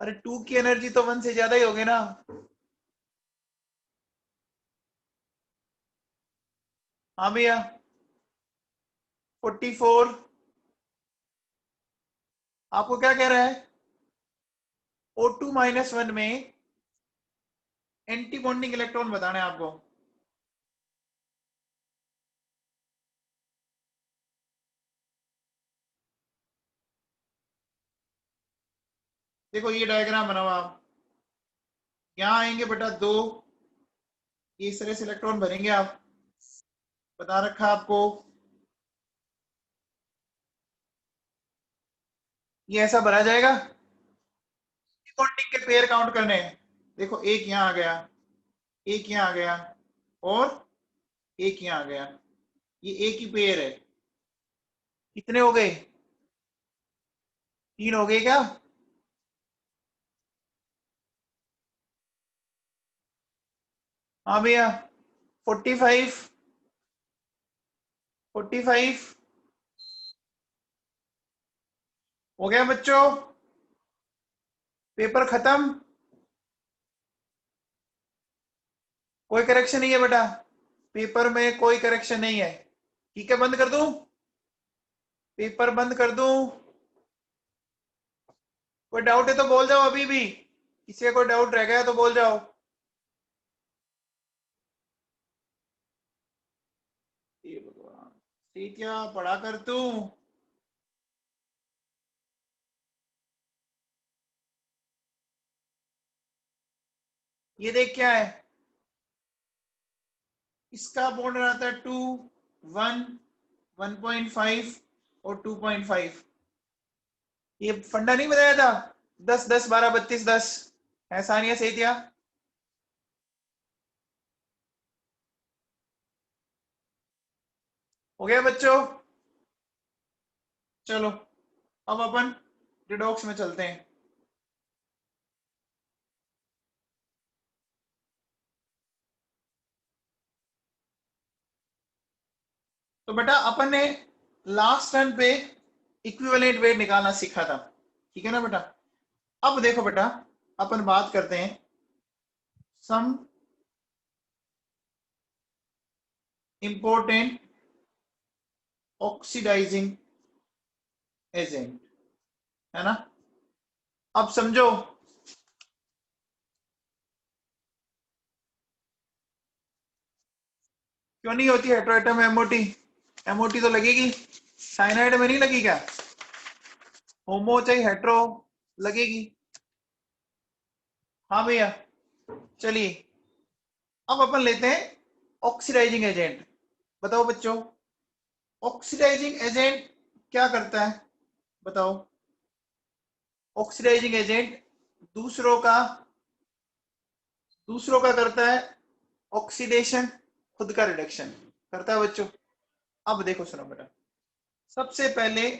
अरे 2 की एनर्जी तो 1 से ज्यादा ही होगी ना। हाँ भैया। 44। आपको क्या कह रहा है? O2-1 में एंटी बॉन्डिंग इलेक्ट्रॉन बताना है आपको। देखो ये डायग्राम बनाओ आप। यहाँ आएंगे बेटा 2, इस तरह से इलेक्ट्रॉन भरेंगे आप, बता रखा आपको। ये ऐसा भरा जाएगा। बॉन्डिंग के पेयर काउंट करने हैं। देखो एक यहाँ आ गया, एक यहाँ आ गया और एक यहाँ आ गया। ये एक ही पेयर है। कितने हो गए? 3 हो गए क्या? हाँ भैया 45 45 हो गया बच्चों, पेपर खत्म, कोई करेक्शन नहीं है बेटा, पेपर में कोई करेक्शन नहीं है। ठीक है, बंद कर दूं, पेपर बंद कर दूं? कोई डाउट है तो बोल जाओ, अभी भी किसी का कोई डाउट रह गया तो बोल जाओ। हे भगवान, क्या पढ़ा कर तू। ये देख क्या है, इसका बॉन्ड रहता है 2 1 1.5 और 2.5। ये फंडा नहीं बताया था, 10 10 12 32 10, ऐसा नहीं है? सही दिया। हो गया बच्चों, चलो अब अपन रिडॉक्स में चलते हैं। तो बेटा अपन ने लास्ट टर्न पे इक्विवेलेंट वेट निकालना सीखा था, ठीक है ना बेटा? अब देखो बेटा, अपन बात करते हैं सम इंपॉर्टेंट ऑक्सीडाइजिंग एजेंट, है ना? अब समझो, क्यों नहीं होती हेटेरोएटम एमओटी? एमओटी तो लगेगी, साइनाइड में नहीं लगी क्या? होमो चाहे हेट्रो लगेगी। हाँ भैया, चलिए अब अपन लेते हैं ऑक्सीडाइजिंग एजेंट। बताओ बच्चों, ऑक्सीडाइजिंग एजेंट क्या करता है? बताओ। ऑक्सीडाइजिंग एजेंट दूसरों का दूसरों का करता है ऑक्सीडेशन, खुद का रिडक्शन करता है बच्चों। अब देखो सुनो बेटा, सबसे पहले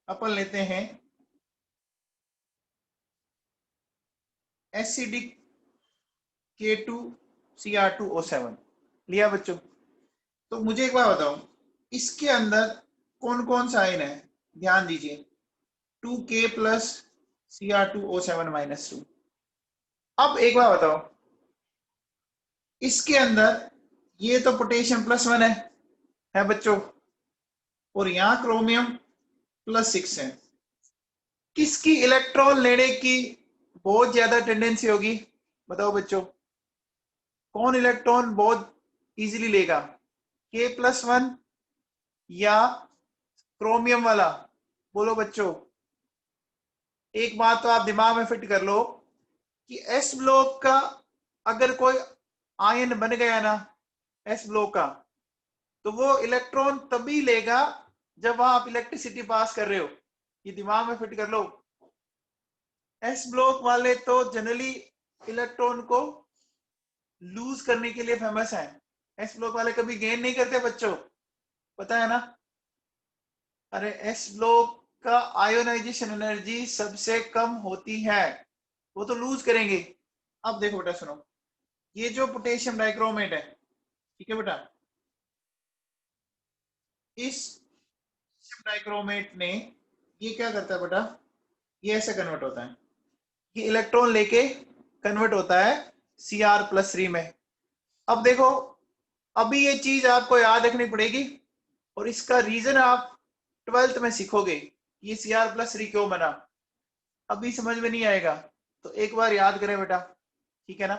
अपन लेते हैं एसिडिक K2Cr2O7, लिया बच्चों? तो मुझे एक बार बताओ, इसके अंदर कौन कौन सा आयन है? ध्यान दीजिए, 2K प्लस Cr2O7-2। अब एक बार बताओ, इसके अंदर ये तो पोटेशियम +1 है बच्चों, और यहां क्रोमियम +6 है। किसकी इलेक्ट्रॉन लेने की बहुत ज्यादा टेंडेंसी होगी? बताओ बच्चों, कौन इलेक्ट्रॉन बहुत इजीली लेगा, K+1 या क्रोमियम वाला? बोलो बच्चों। एक बात तो आप दिमाग में फिट कर लो कि एस ब्लॉक का अगर कोई आयन बन गया ना, एस ब्लॉक का, तो वो इलेक्ट्रॉन तभी लेगा जब वहां आप इलेक्ट्रिसिटी पास कर रहे हो। ये दिमाग में फिट कर लो। एस ब्लॉक वाले तो जनरली इलेक्ट्रॉन को लूज करने के लिए फेमस है, एस ब्लॉक वाले कभी गेन नहीं करते बच्चों, पता है ना? अरे एस ब्लॉक का आयोनाइजेशन एनर्जी सबसे कम होती है, वो तो लूज करेंगे। अब देखो बेटा सुनो, ये जो पोटेशियम डाइक्रोमेट है, ठीक है बेटा, इस डाइक्रोमेट ने, ये क्या करता है बेटा, ये ऐसे कन्वर्ट होता है, ये इलेक्ट्रॉन लेके कन्वर्ट होता है Cr+3 में। अब देखो, अभी ये चीज आपको याद रखनी पड़ेगी, और इसका रीजन आप 12th में सीखोगे, ये Cr+3 क्यों बना। अभी समझ में नहीं आएगा, तो एक बार याद करें बेटा, ठीक है ना?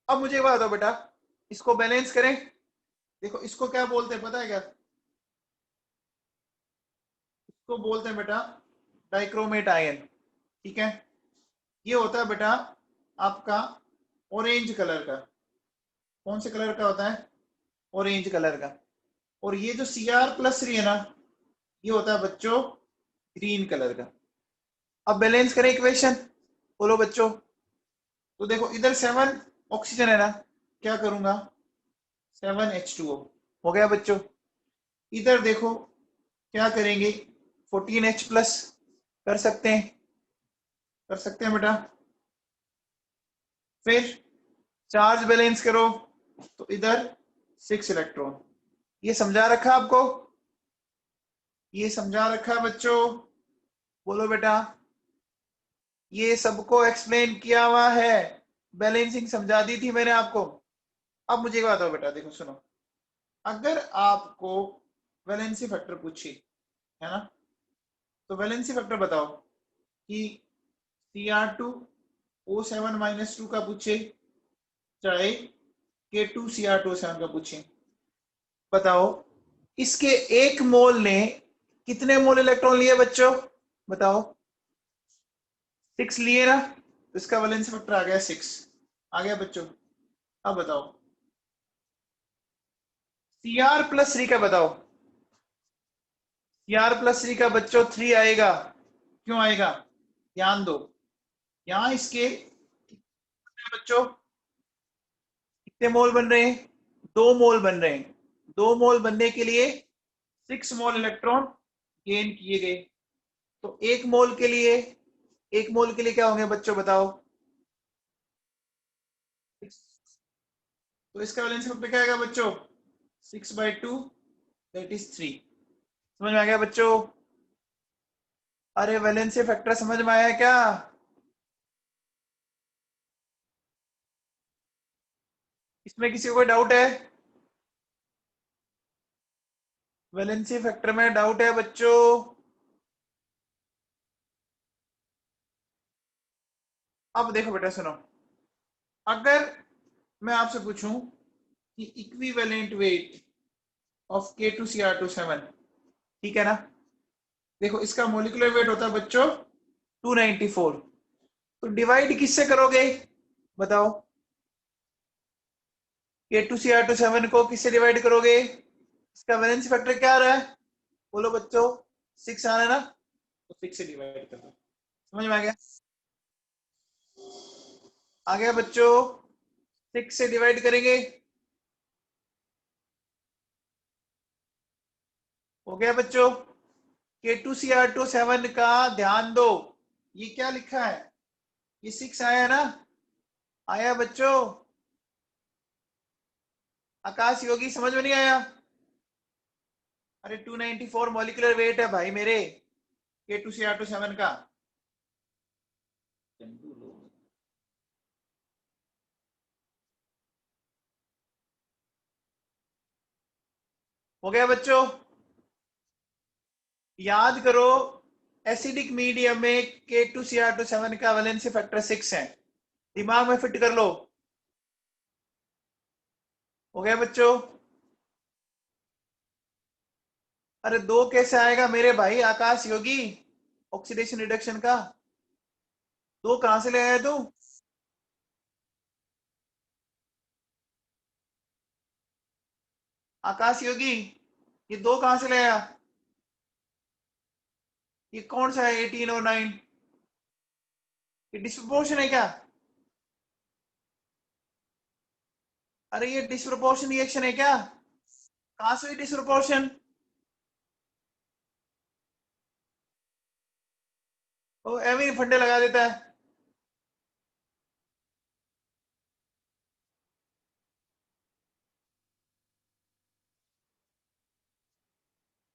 अब मुझे एक बात बताओ बेटा, इसको बैलेंस करें। देखो इसको क्या बोलते हैं पता है क्या? इसको बोलते हैं बेटा डाइक्रोमेट आयन, ठीक है? ये होता है बेटा आपका ऑरेंज कलर का। कौन से कलर का होता है? ऑरेंज कलर का। और ये जो Cr+3 है ना, ये होता है बच्चों ग्रीन कलर का। अब बैलेंस करें इक्वेशन, बोलो बच्चों। तो देखो इधर 7 ऑक्सीजन है ना, क्या करूंगा, 7H2O हो गया बच्चों। इधर देखो क्या करेंगे, 14H+ कर सकते हैं, कर सकते हैं बेटा। फिर चार्ज बैलेंस करो तो इधर 6 इलेक्ट्रॉन। ये समझा रखा आपको? ये समझा रखा है बच्चों? बोलो बेटा। ये सबको एक्सप्लेन किया हुआ है, बैलेंसिंग समझा दी थी मैंने आपको। अब मुझे एक बात बताओ बेटा, देखो सुनो, अगर आपको वैलेंसी फैक्टर पूछी है ना, तो वैलेंसी फैक्टर बताओ कि Cr2O7 - 2 का पूछे, चाहे K2Cr2O7 का पूछे, बताओ इसके एक मोल ने कितने मोल इलेक्ट्रॉन लिए बच्चों? बताओ। 6 लिए ना, तो इसका वैलेंसी फैक्टर आ गया 6। आ गया बच्चों? अब बताओ Cr+3 का बताओ। Cr+3 का बच्चों 3 आएगा। क्यों आएगा? ध्यान दो, यहां इसके बच्चों कितने मोल बन रहे हैं? 2 मोल बन रहे हैं। 2 मोल बनने के लिए 6 मोल इलेक्ट्रॉन गेन किए गए। तो एक मोल के लिए क्या होंगे बच्चों बताओ? तो इसका वैलेंसी फैक्टर क्या आएगा बच्चों? 6/2, दैट इज 3। समझ में आ गया बच्चों? अरे वैलेंसी फैक्टर समझ में आया क्या? इसमें किसी को कोई डाउट है? वैलेंसी फैक्टर में डाउट है बच्चों? अब देखो बेटा सुनो, अगर मैं आपसे पूछूं कि इक्विवेलेंट वेट ऑफ K2Cr2O7, ठीक है ना, देखो इसका मोलिकुलर वेट होता है बच्चों 294। तो डिवाइड किससे करोगे बताओ? K2Cr2O7 को किससे डिवाइड करोगे? इसका वैलेंसी फैक्टर क्या आ रहा है? बोलो बच्चों। 6 आ रहा है ना, तो 6 से डिवाइड कर दो। समझ में आ गया? आ गया बच्चों? 6 से डिवाइड करेंगे, हो गया बच्चों? K2Cr2O7 का ध्यान दो, ये क्या लिखा है? ये 6 आया ना? आया बच्चों? आकाश योगी समझ में नहीं आया? अरे 294 मॉलिक्यूलर वेट है भाई मेरे K2Cr2O7 का। हो गया बच्चों? याद करो, एसिडिक मीडियम में K2Cr2O7 का वैलेंसी फैक्टर 6 है। दिमाग में फिट कर लो। हो गया बच्चों? अरे 2 कैसे आएगा मेरे भाई आकाश योगी ऑक्सीडेशन रिडक्शन का? 2 कहां से ले आया तू? आकाश योगी ये 2 कहां से ले आया? ये कौन सा है 18 और 9? ये डिस्प्रोपोर्शन है क्या? अरे ये डिस्प्रोपोर्शन रिएक्शन है क्या? कहां से हुई डिस्प्रोपोर्शन? वो एवं ही फंडे लगा देता है।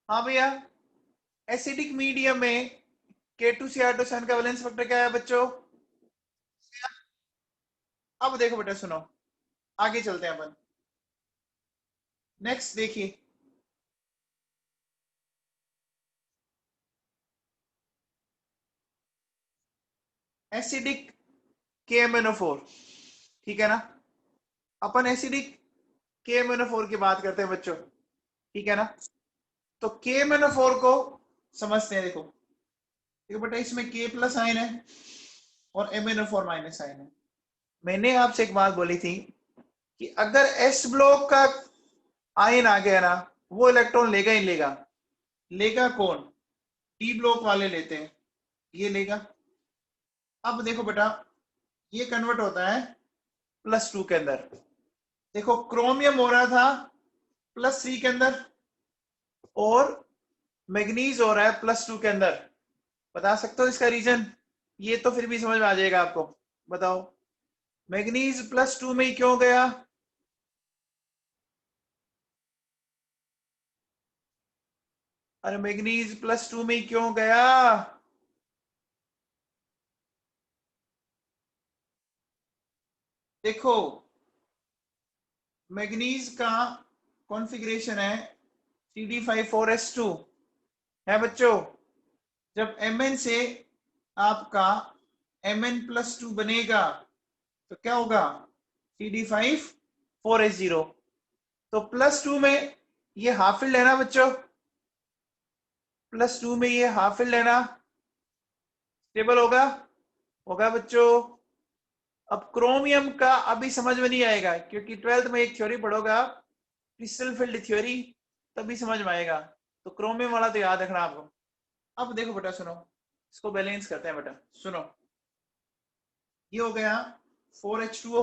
हाँ भैया, एसिडिक मीडियम में K2Cr2O7 का वैलेंस फैक्टर क्या है बच्चों? अब देखो बेटा सुनो, आगे चलते हैं अपन। नेक्स्ट देखिए, एसिडिक KMnO4, ठीक है ना? अपन एसिडिक KMnO4 की बात करते हैं बच्चों, ठीक है ना? तो KMnO4 को समझते हैं। देखो देखो बेटा, इसमें K प्लस आयन है और MnO4 माइनस आयन है। मैंने आपसे एक बात बोली थी कि अगर S ब्लॉक का आयन आ गया ना, वो इलेक्ट्रॉन लेगा ही लेगा। लेगा कौन? डी ब्लॉक वाले लेते हैं, ये लेगा। अब देखो बेटा, ये कन्वर्ट होता है +2 के अंदर। देखो क्रोमियम हो रहा था +3 के अंदर और मैग्नीज हो रहा है +2 के अंदर। बता सकते हो इसका रीजन? ये तो फिर भी समझ में आ जाएगा आपको। बताओ। मैग्नीज +2 में ही क्यों गया? अरे मैग्नीज +2 में ही क्यों गया? देखो मैग्नीज का कॉन्फ़िगरेशन है CD5 4s2 है बच्चों। जब Mn से आपका Mn+2 बनेगा तो क्या होगा? CD5 4s0। तो +2 में ये हाफ फील्ड है ना बच्चों, +2 में ये हाफ फील्ड है ना, स्टेबल होगा? होगा बच्चों। अब क्रोमियम का अभी समझ में नहीं आएगा क्योंकि 12th में एक थ्योरी पढ़ोगे आप, क्रिस्टल फील्ड थ्योरी, तभी समझ में आएगा। तो क्रोमियम वाला तो याद रखना आपको। अब देखो बेटा सुनो, इसको बैलेंस करते हैं बेटा। सुनो, ये हो गया 4H2O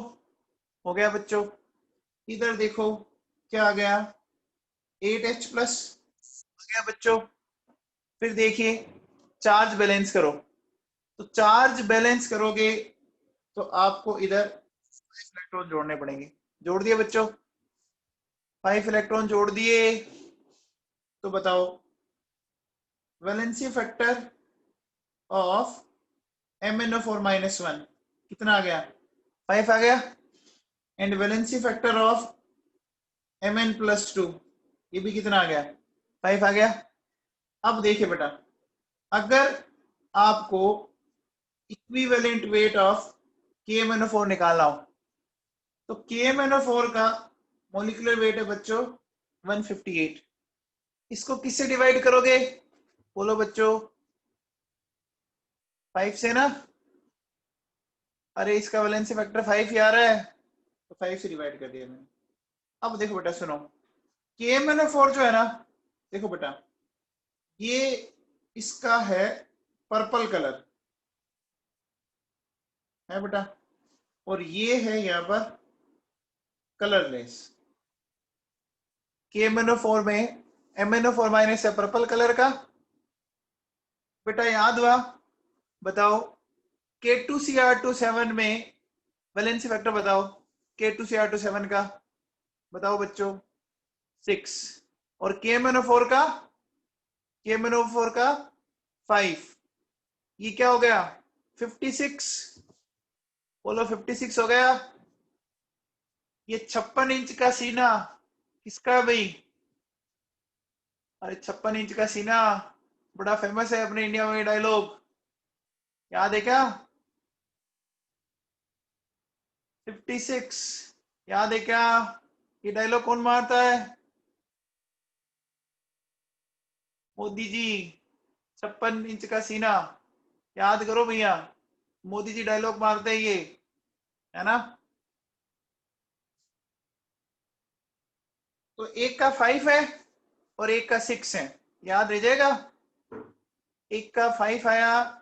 हो गया बच्चों। इधर देखो क्या आ गया? 8H+ हो गया बच्चों। फिर देखिए चार्ज बैलेंस करो, तो चार्ज बैलेंस करोगे तो आपको इधर 5 इलेक्ट्रॉन जोड़ने पड़ेंगे। जोड़ दिए बच्चों? 5 इलेक्ट्रॉन जोड़ दिए। तो बताओ वैलेंसी फैक्टर ऑफ MnO4-1 कितना आ गया? 5 आ गया। And valency factor of Mn+2 ये भी कितना आ गया? 5 आ गया। अब देखिए बेटा, अगर आपको इक्विवेलेंट वेट ऑफ KMnO4 निकालना हो तो KMnO4 का मोलिकुलर वेट है बच्चों 158। इसको किससे डिवाइड करोगे? बोलो बच्चों, 5 से ना। अरे इसका वैलेंसी फैक्टर 5 ही आ रहा है तो 5 से डिवाइड कर दिया मैंने। अब देखो बेटा सुनो, KMnO4 जो है ना, देखो बेटा ये इसका है पर्पल कलर है बेटा, और ये है यहाँ पर कलरलेस। KMnO4 में MnO4- है पर्पल कलर का। बेटा याद हुआ? बताओ K2Cr2 7 में वैलेंसी फैक्टर बताओ, K2Cr2 7 का बताओ बच्चों? 6। और KMnO4 का 5। ये क्या हो गया? 56। बोलो 56 हो गया। ये 56 इंच का सीना किसका है भाई? अरे 56 इंच का सीना बड़ा फेमस है अपने इंडिया में, डायलॉग याद है क्या? 56 याद है क्या? ये डायलॉग कौन मारता है? मोदी जी। 56 इंच का सीना याद करो भैया, मोदी जी डायलॉग मारते हैं ये, है ना? तो एक का 5 है और एक का 6 है, याद रह जाएगा। एक का 5 आया,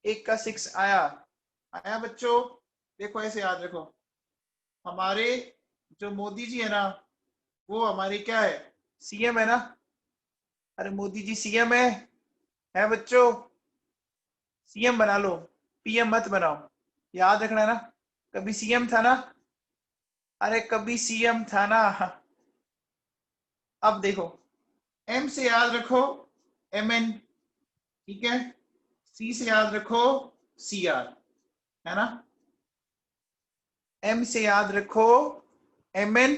एक का 6 आया। आया बच्चों? देखो ऐसे याद रखो, हमारे जो मोदी जी है ना, वो हमारी क्या है? CM है ना। अरे मोदी जी CM है बच्चों। CM बना लो, PM मत बनाओ, याद रखना ना, कभी CM था ना। अरे कभी CM था ना। अब देखो M से याद रखो MN, ठीक है। C से याद रखो CR, है ना। M से याद रखो MN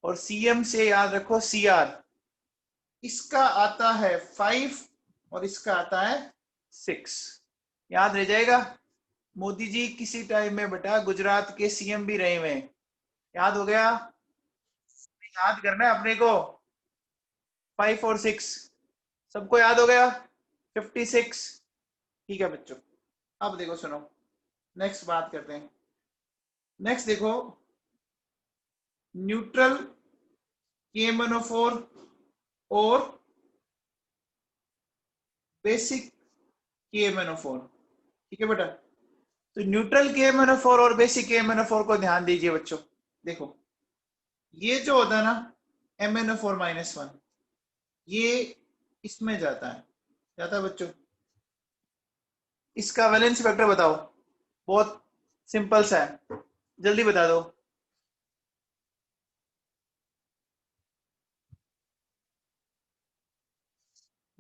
और CM से याद रखो CR। इसका आता है 5 और इसका आता है 6, याद रह जाएगा। मोदी जी किसी टाइम में बेटा गुजरात के CM भी रहे हुए हैं, याद हो गया। याद करना है अपने को, 5 और 6 सबको याद हो गया। 56, ठीक है बच्चों। अब देखो सुनो, नेक्स्ट बात करते हैं। नेक्स्ट देखो, न्यूट्रल KMnO4 और बेसिक KMnO4, ठीक है बेटा। तो न्यूट्रल KMnO4 और बेसिक KMnO4 को ध्यान दीजिए बच्चों। देखो ये जो होता है ना MnO4-1, ये इसमें जाता है बच्चों। इसका वैलेंस फैक्टर बताओ, बहुत सिंपल सा है। जल्दी बता दो।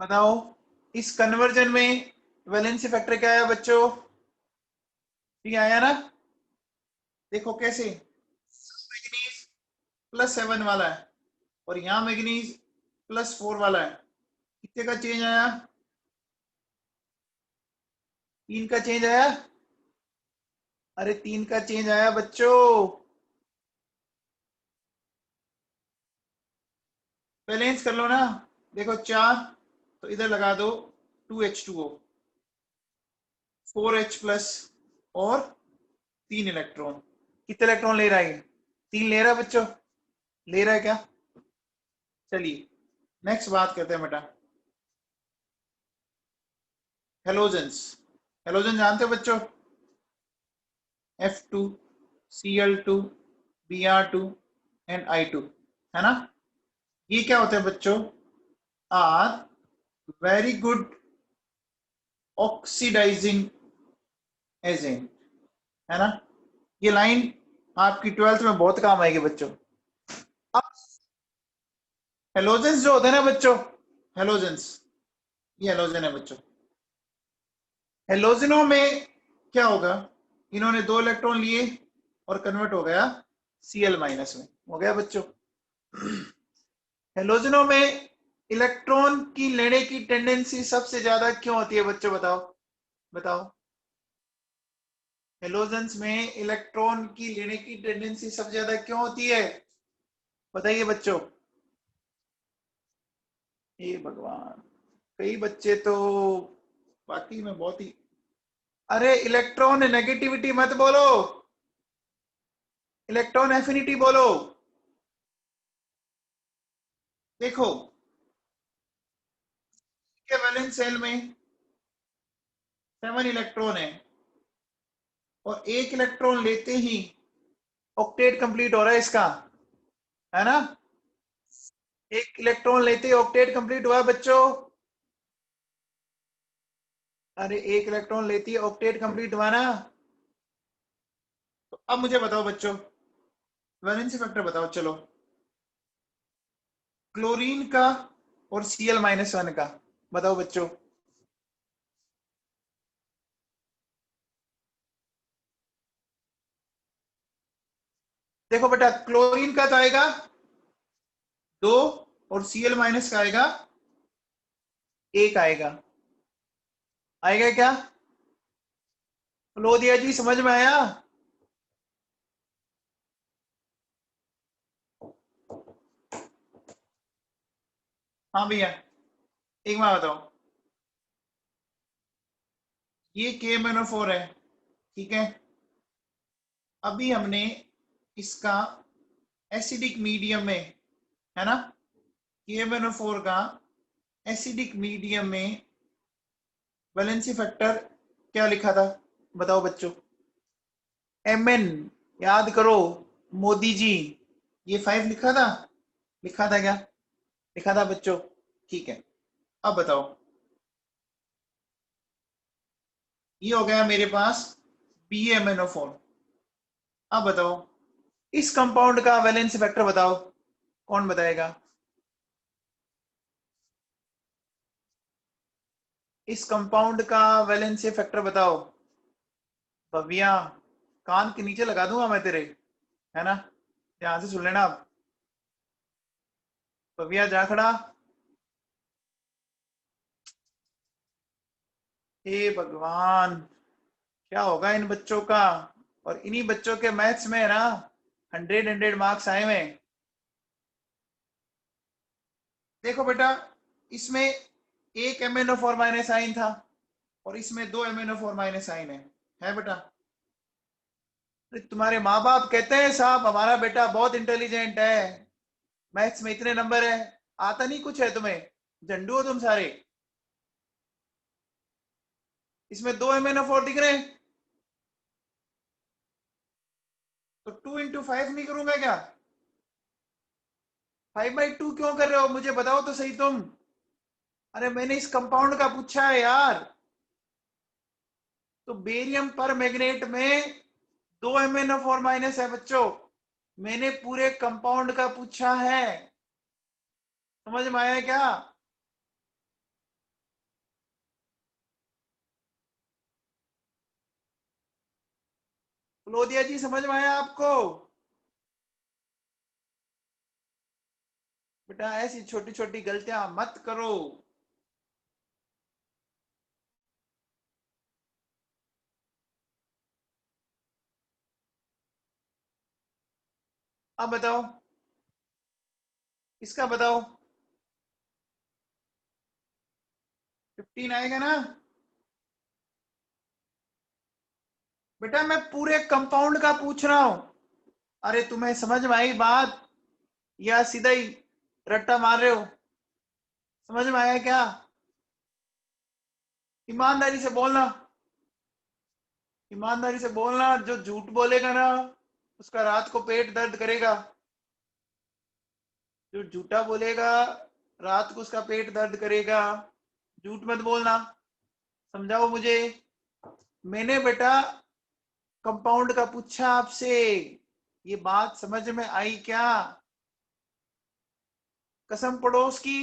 बताओ इस कन्वर्जन में वैलेंसी फैक्टर क्या आया बच्चों? ठीक आया ना? देखो कैसे, मैग्नीज +7 वाला है और यहां मैग्नीज +4 वाला है, कितने का चेंज आया? 3 का चेंज आया। अरे 3 का चेंज आया बच्चों। बैलेंस कर लो ना। देखो 4 तो इधर लगा दो 2H2O, 4H+ और 3 इलेक्ट्रॉन। कितने इलेक्ट्रॉन ले रहा है ये? 3 ले रहा है बच्चों, ले रहा है क्या? चलिए नेक्स्ट बात करते हैं बेटा, हेलोजेंस। हेलोजन जानते हो बच्चों? F2, Cl2, Br2 and I2, है ना? ये क्या होते हैं बच्चों? Are very good oxidising agent, है ना? ये लाइन आपकी 12th में बहुत काम आएगी बच्चों। अब हेलोजेंस जो होते हैं ना बच्चों, हेलोजेंस, ये हेलोजन है बच्चों। हेलोजनों में क्या होगा? इन्होंने 2 इलेक्ट्रॉन लिए और कन्वर्ट हो गया Cl- में, हो गया बच्चों। हेलोजनों में इलेक्ट्रॉन की लेने की टेंडेंसी सबसे ज्यादा क्यों होती है बच्चों? बताओ बताओ। हेलोजेंस में इलेक्ट्रॉन की लेने की टेंडेंसी सबसे ज्यादा क्यों होती है? बताइए बच्चों। ये भगवान, कई बच्चे तो बाकी में बहुत ही, अरे इलेक्ट्रॉन नेगेटिविटी मत बोलो, इलेक्ट्रॉन एफिनिटी बोलो। देखो के वैलेंस सेल में 7 इलेक्ट्रॉन है और 1 इलेक्ट्रॉन लेते ही ऑक्टेट कंप्लीट हो रहा है इसका, है ना? 1 इलेक्ट्रॉन लेते ही ऑक्टेट कंप्लीट हुआ बच्चों। अरे 1 इलेक्ट्रॉन लेती है ऑक्टेट कंप्लीट हुआ ना? तो अब मुझे बताओ बच्चों, वैलेंसी फैक्टर बताओ चलो, क्लोरीन का और Cl-1 का, बताओ बच्चों। देखो बेटा क्लोरीन का तो आएगा 2 और Cl- का आएगा 1 आएगा। आएगा क्या? फ्लो दिया जी, समझ में आया? हाँ भैया, एक बात बताओ, ये KMnO4 है, ठीक है? अभी हमने इसका एसिडिक मीडियम में, है ना, KMnO4 का एसिडिक मीडियम में वैलेंसी फैक्टर क्या लिखा था? बताओ बच्चों। Mn, याद करो मोदी जी, ये 5 लिखा था, लिखा था क्या? लिखा था बच्चों, ठीक है। अब बताओ, ये हो गया मेरे पास BmNO4। अब बताओ इस कंपाउंड का वैलेंस फैक्टर बताओ, कौन बताएगा? इस कंपाउंड का वैलेंसी फैक्टर बताओ। भव्या, कान के नीचे लगा दूंगा मैं तेरे, है ना? ध्यान से सुन लेना अब। भव्या जा खड़ा। हे भगवान, क्या होगा इन बच्चों का? और इन्हीं बच्चों के मैथ्स में है ना 100 मार्क्स आए हुए हैं। देखो बेटा, इसमें एक MnO4- था और इसमें 2 MnO4- है बेटा? तुम्हारे माँ बाप कहते हैं साहब हमारा बेटा बहुत इंटेलिजेंट है, मैथ्स में इतने नंबर है, आता नहीं कुछ है तुम्हें, झंडू हो तुम सारे। इसमें 2 MnO4 दिख रहे हैं, तो 2 × 5 नहीं करूंगा क्या? 5/2 क्यों कर रहे हो, मुझे बताओ तो सही तुम। अरे मैंने इस कंपाउंड का पूछा है यार। तो बेरियम पर मैग्नेट में 2MnO4- है बच्चों। मैंने पूरे कंपाउंड का पूछा है, समझ में आया क्या? लोदिया जी समझ में आया आपको? बेटा ऐसी छोटी छोटी गलतियां मत करो। अब बताओ, इसका बताओ। 15 आएगा ना? बेटा मैं पूरे कंपाउंड का पूछ रहा हूं। अरे तुम्हें समझ में आई बात, या सीधा ही रट्टा मार रहे हो? समझ में आया क्या? ईमानदारी से बोलना, ईमानदारी से बोलना। जो झूठ बोलेगा ना उसका रात को पेट दर्द करेगा। जो झूठा बोलेगा रात को उसका पेट दर्द करेगा। झूठ मत बोलना। समझाओ मुझे। मैंने बेटा कंपाउंड का पूछा आपसे, ये बात समझ में आई क्या? कसम पड़ोस की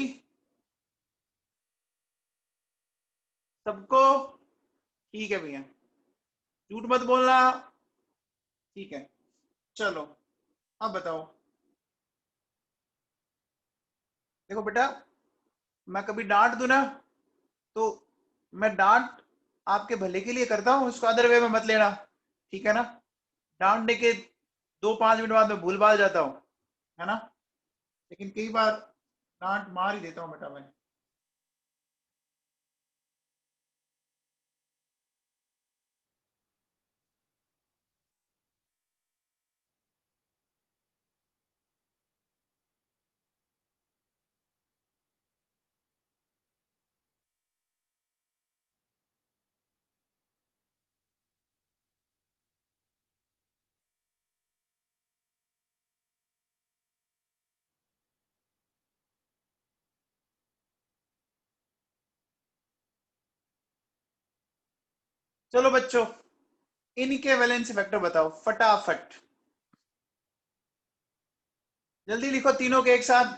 सबको। ठीक है भैया, झूठ मत बोलना। ठीक है, चलो अब बताओ। देखो बेटा, मैं कभी डांट दूं ना तो मैं डांट आपके भले के लिए करता हूं, उसको अदर वे में मत लेना, ठीक है ना? डांटने के 2-5 मिनट बाद में भूल भाल जाता हूं, है ना? लेकिन कई बार डांट मार ही देता हूं बेटा मैं। चलो बच्चों, इनके वैलेंसी फैक्टर बताओ फटाफट। जल्दी लिखो तीनों के एक साथ।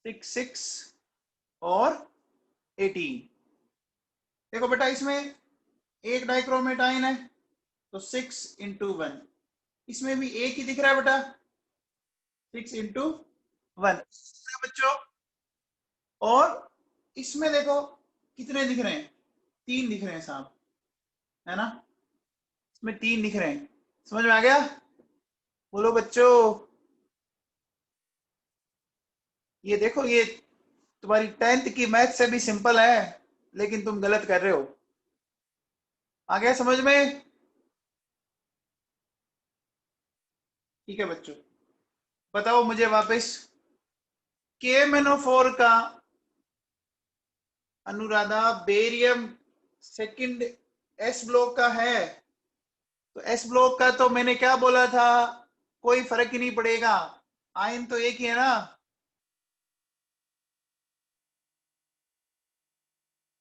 6 6 और 18। देखो बेटा, इसमें एक डाइक्रोमेटाइन है तो 6 × 1। इसमें भी एक ही दिख रहा है बेटा, 6 × 1 बच्चों। और इसमें देखो कितने दिख रहे हैं, 3 दिख रहे हैं साहब, है ना? इसमें 3 दिख रहे हैं। समझ में आ गया? बोलो बच्चों। ये देखो, ये तुम्हारी 10th की मैथ से भी सिंपल है, लेकिन तुम गलत कर रहे हो। आ गया समझ में? ठीक है बच्चों, बताओ मुझे वापस। KMnO4 का Anuradha barium second S block का है, तो एस ब्लॉक का तो मैंने क्या बोला था, कोई फर्क ही नहीं पड़ेगा, आयन तो एक ही है ना?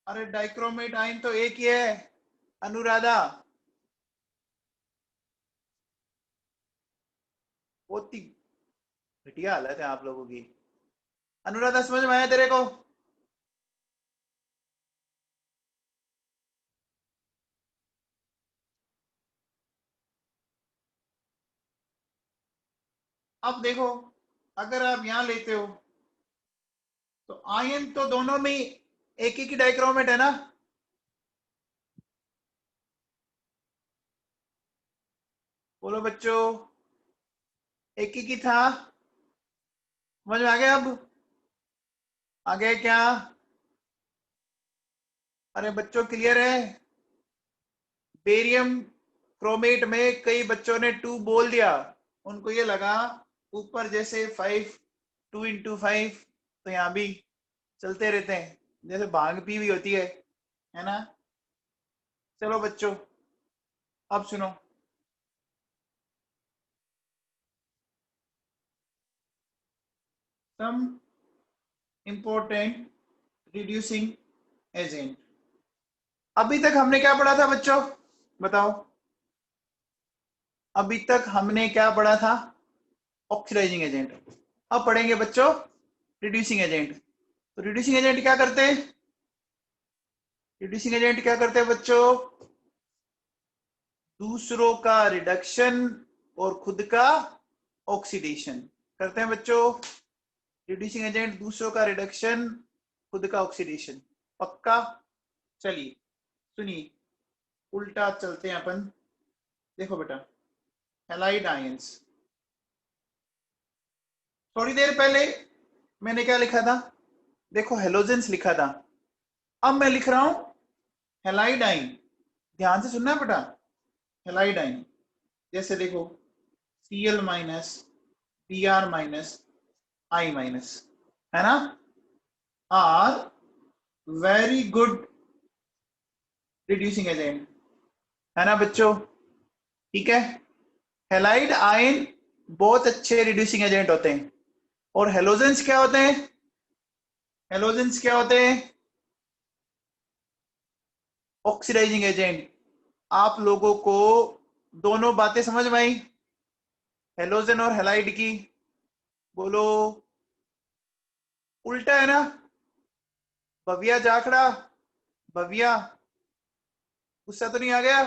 अरे डाइक्रोमेट आयन तो एक ही है अनुराधा। बहुत ही घटिया हालत है आप लोगों की। अनुराधा समझ में आया तेरे को? अब देखो, अगर आप यहां लेते हो तो आयन तो दोनों में एक ही डाइक्रोमेट है ना? बोलो बच्चों, एक ही था। समझ में आ गया अब? आ गया क्या? अरे बच्चों क्लियर है? बेरियम क्रोमेट में कई बच्चों ने 2 बोल दिया, उनको ये लगा ऊपर जैसे 5, 2 × 5, तो यहाँ भी चलते रहते हैं, जैसे भांग पी हुई होती है ना? चलो बच्चों, अब सुनो। Some important reducing agent. अभी तक हमने क्या पढ़ा था बच्चों, बताओ। अभी तक हमने क्या पढ़ा था, ऑक्सीडाइजिंग एजेंट। अब पढ़ेंगे बच्चों रिड्यूसिंग एजेंट। तो रिड्यूसिंग एजेंट क्या करते हैं, रिड्यूसिंग एजेंट क्या करते हैं बच्चों, दूसरों का रिडक्शन और खुद का ऑक्सीडेशन करते हैं बच्चों। रिड्यूसिंग एजेंट दूसरों का रिडक्शन, खुद का ऑक्सीडेशन, पक्का। चलिए सुनिए, उल्टा चलते हैं अपन। देखो बेटा, हैलाइड आयंस, थोड़ी देर पहले मैंने क्या लिखा था, देखो हेलोजेंस लिखा था, अब मैं लिख रहा हूं हैलाइड आयन। ध्यान से सुनना बेटा, हैलाइड आयन जैसे देखो Cl minus, Br minus, I minus, है ना, are very good reducing agent, है ना बच्चों, ठीक है। हैलाइड आयन बहुत अच्छे रिड्यूसिंग एजेंट होते हैं। और हेलोजेंस क्या होते हैं, हेलोजेंस क्या होते हैं, ऑक्सीडाइजिंग एजेंट। आप लोगों को दोनों बातें समझ में आई, हेलोजन और हैलाइड की, बोलो। उल्टा है ना, भविया जाखड़ा, भविया गुस्सा तो नहीं आ गया,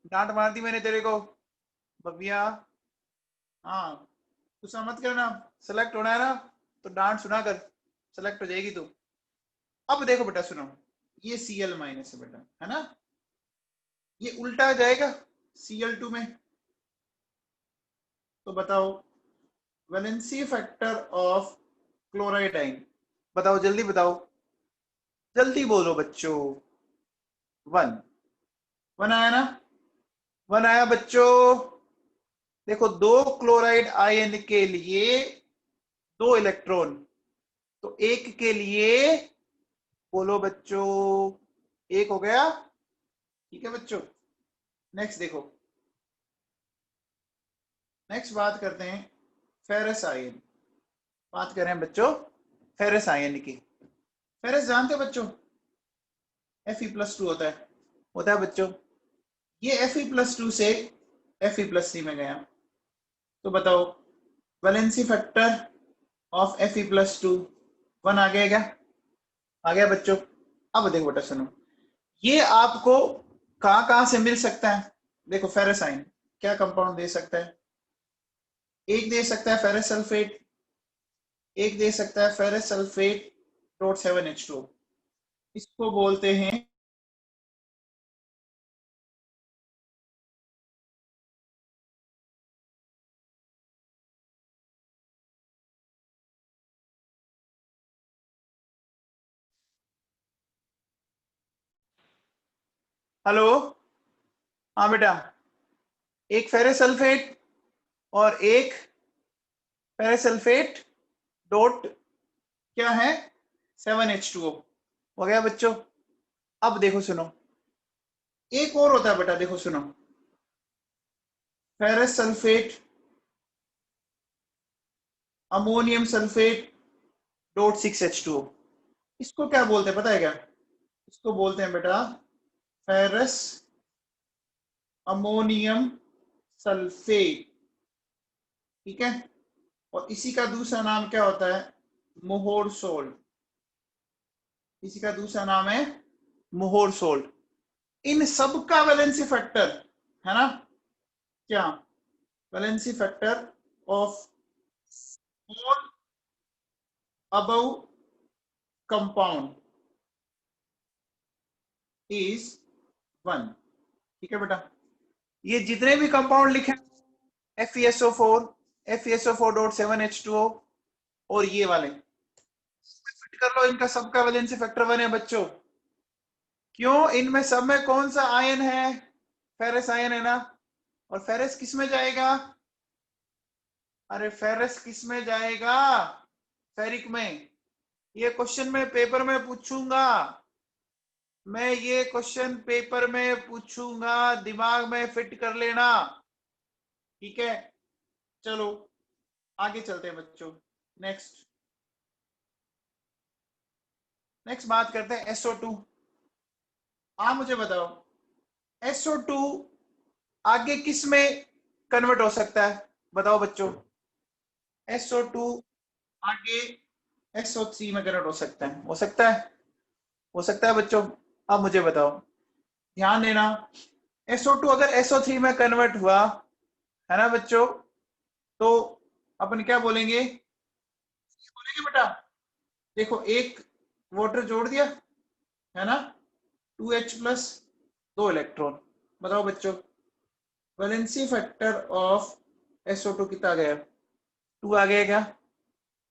डांट मार दी मैंने तेरे को, भविया। हाँ, गुस्सा मत करना, सेलेक्ट होना है ना, तो डांट सुना कर, सेलेक्ट हो जाएगी तू। अब देखो बेटा सुनो, ये Cl माइनस है बेटा, है ना, ये उल्टा आ जाएगा Cl2 में। तो बताओ valency factor of chloride ion, बताओ जल्दी बताओ, जल्दी बोलो बच्चों। 1, 1 आया ना, 1 आया बच्चों। देखो दो क्लोराइड आयन के लिए दो इलेक्ट्रॉन, तो एक के लिए, बोलो बच्चों, एक हो गया, ठीक है बच्चों। नेक्स्ट देखो, नेक्स्ट बात करते हैं फेरस आयन, बात करें बच्चों फेरस आयन की। फेरस जानते हो बच्चों, Fe+2 होता है बच्चों। ये Fe+2 से Fe+3 में गया, तो बताओ वैलेंसी फैक्टर ऑफ Fe+2 1 आ गया क्या, आ गया बच्चों। अब देखो बेटा सुनो, ये आपको कहां कहां से मिल सकता है, देखो फेरस आयन क्या कंपाउंड दे सकता है, एक दे सकता है फेरस सल्फेट, एक दे सकता है फेरस सल्फेट .7H2, इसको बोलते हैं, हेलो, हाँ बेटा, एक फेरस सल्फेट और एक फेरस सल्फेट डॉट क्या है 7H2O हो गया बच्चों। अब देखो सुनो, एक और होता है बेटा, देखो सुनो, ferrous sulphate ammonium sulphate .6H2O, इसको क्या बोलते हैं पता है क्या, इसको बोलते हैं बेटा फेरस अमोनियम सल्फेट, ठीक है। और इसी का दूसरा नाम क्या होता है, मोहोर सोल्ट, इसी का दूसरा नाम है मोहोर सोल्ट। इन सब का वैलेंसी फैक्टर, है ना, क्या, valency factor of all above compound is 1, ठीक है बेटा। ये जितने भी कंपाउंड लिखे FeSO4, FeSO4.7H2O और ये वाले फिट कर लो, इनका सबका वैलेंसी फैक्टर 1 है बच्चों। क्यों, इनमें सब में कौन सा आयन है, फेरस आयन है ना, और फेरस किस में जाएगा, अरे फेरस किस में जाएगा, फेरिक में। ये क्वेश्चन में पेपर में पूछूंगा, मैं ये क्वेश्चन पेपर में पूछूंगा, दिमाग में फिट कर लेना, ठीक है। चलो आगे चलते हैं बच्चों, नेक्स्ट, नेक्स्ट बात करते हैं SO2। आप मुझे बताओ SO2 आगे किस में कन्वर्ट हो सकता है? बताओ बच्चों, SO2 आगे SO3 में कन्वर्ट हो सकता है? हो सकता है? हो सकता है बच्चों? अब मुझे बताओ, ध्यान देना, SO2 अगर SO3 में कन्वर्ट हुआ है ना बच्चों, तो अपन क्या बोलेंगे? बोलेंगे बेटा, देखो एक वाटर जोड़ दिया है ना, 2H प्लस 2 इलेक्ट्रॉन। बताओ बच्चों, वैलेंसी फैक्टर ऑफ SO2 कितना आ गया? 2 आ गया क्या?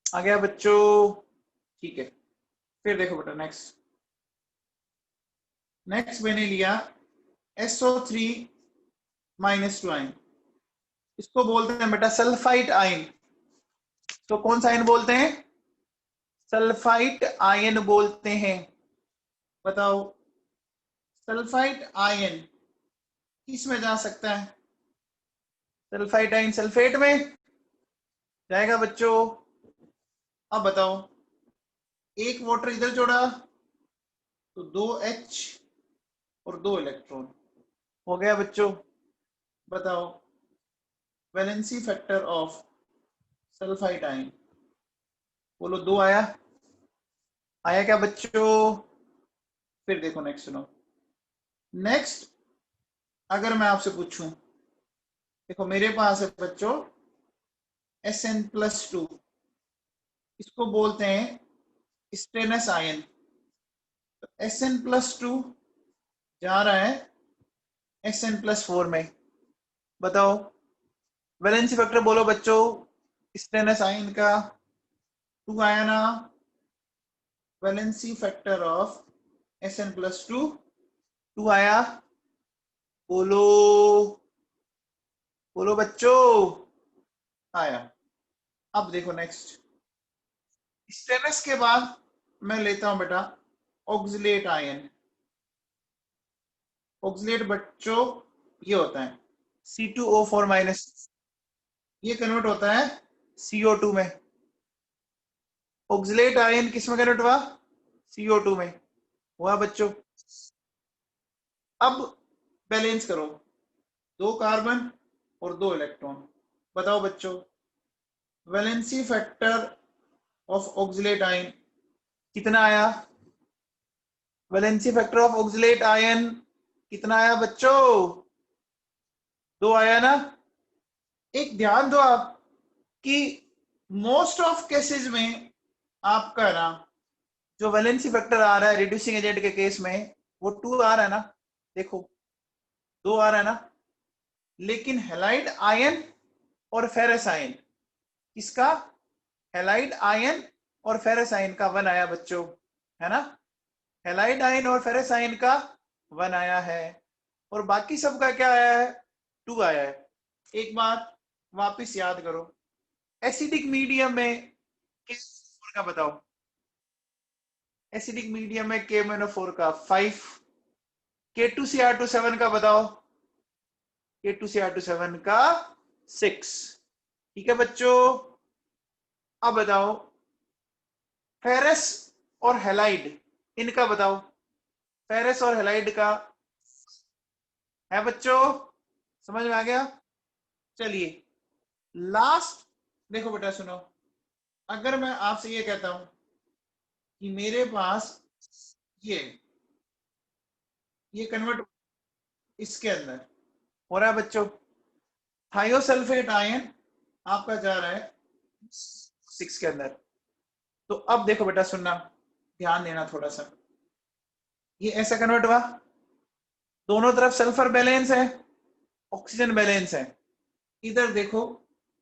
आ गया बच्चों? ठीक है, फिर देखो बेटा नेक्स्ट। नेक्स्ट मैंने लिया SO3 माइनस 2 आयन, इसको बोलते हैं बेटा सल्फाइड आयन। तो कौन सा आयन बोलते हैं? सल्फाइड आयन बोलते हैं। बताओ, सल्फाइड आयन किस में जा सकता है? सल्फाइड आयन सल्फेट में जाएगा बच्चों। अब बताओ, एक वाटर इधर जोड़ा तो 2H और 2 इलेक्ट्रॉन हो गया बच्चों। बताओ, valency factor of sulphide ion, बोलो 2 आया? आया क्या बच्चों? फिर देखो नेक्स्ट सुनो। नेक्स्ट अगर मैं आपसे पूछूं, देखो मेरे पास है बच्चों Sn+2, इसको बोलते हैं स्टेनस आयन। तो Sn+2 जा रहा है Sn+4 में। बताओ, वैलेंसी फैक्टर बोलो बच्चों, स्टेनस आयन का 2 आया ना? वैलेंसी फैक्टर ऑफ Sn+2 2 आया? बोलो, बोलो बच्चों, आया। अब देखो नेक्स्ट, स्टेनस के बाद मैं लेता हूं बेटा ऑक्सलेट आयन। ऑक्सलेट बच्चों ये होता है C2O4 माइनस, ये कन्वर्ट होता है CO2 में। ऑक्सलेट आयन किस में कन्वर्ट हुआ? CO2 में हुआ बच्चों। अब बैलेंस करो, 2 कार्बन और 2 इलेक्ट्रॉन। बताओ बच्चों, valency factor of oxalate ion कितना आया? Valency factor of oxalate ion कितना आया बच्चों? 2 आया ना? एक ध्यान दो आप कि मोस्ट ऑफ केसेस में आपका ना जो वैलेंसी फैक्टर आ रहा है रिड्यूसिंग एजेंट के केस में वो 2 आ रहा है ना, देखो 2 आ रहा है ना। लेकिन हैलाइड आयन और फेरस आयन, किसका? हैलाइड आयन और फेरस आयन का 1 आया बच्चों, है ना। हैलाइड आयन और फेरस आयन का 1 आया है और बाकी सब का क्या आया है? 2 आया है। एक बात वापिस याद करो, एसिडिक मीडियम में KMnO4 का बताओ, एसिडिक मीडियम में KMnO4 का 5, K2Cr27 का बताओ, K2Cr27 का 6। ठीक है बच्चों। अब बताओ, फेरस और हैलाइड इनका बताओ, फेरस और हैलाइड का है बच्चों, समझ में आ गया? चलिए लास्ट देखो बेटा सुनो, अगर मैं आपसे ये कहता हूं कि मेरे पास ये कन्वर्ट इसके अंदर हो रहा है बच्चों, थायोसल्फेट आयन आपका जा रहा है 6 के अंदर। तो अब देखो बेटा सुनना, ध्यान देना थोड़ा सा, ये ऐसा कन्वर्ट हुआ, दोनों तरफ सल्फर बैलेंस है, ऑक्सीजन बैलेंस है। इधर देखो,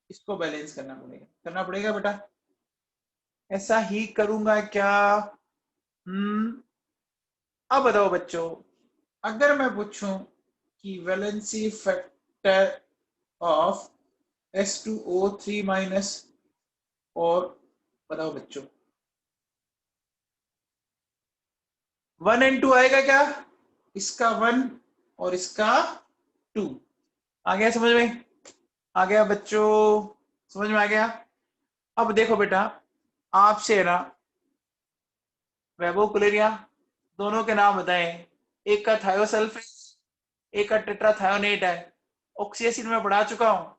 इसको बैलेंस करना पड़ेगा बेटा। ऐसा ही करूंगा क्या? अब बताओ बच्चों, अगर मैं पूछूं कि valency factor of S2O3 minus, और बताओ बच्चों 1 and 2 आएगा क्या? इसका 1 और इसका 2 आ गया समझ में? आ गया बच्चों, समझ में आ गया? अब देखो बेटा, आपसे ना वैभव कुलेरिया, दोनों के नाम बताएं, एक का थायोसल्फेट, एक का टेट्राथायोनेट है। ऑक्सी एसिड में पढ़ा चुका हूं।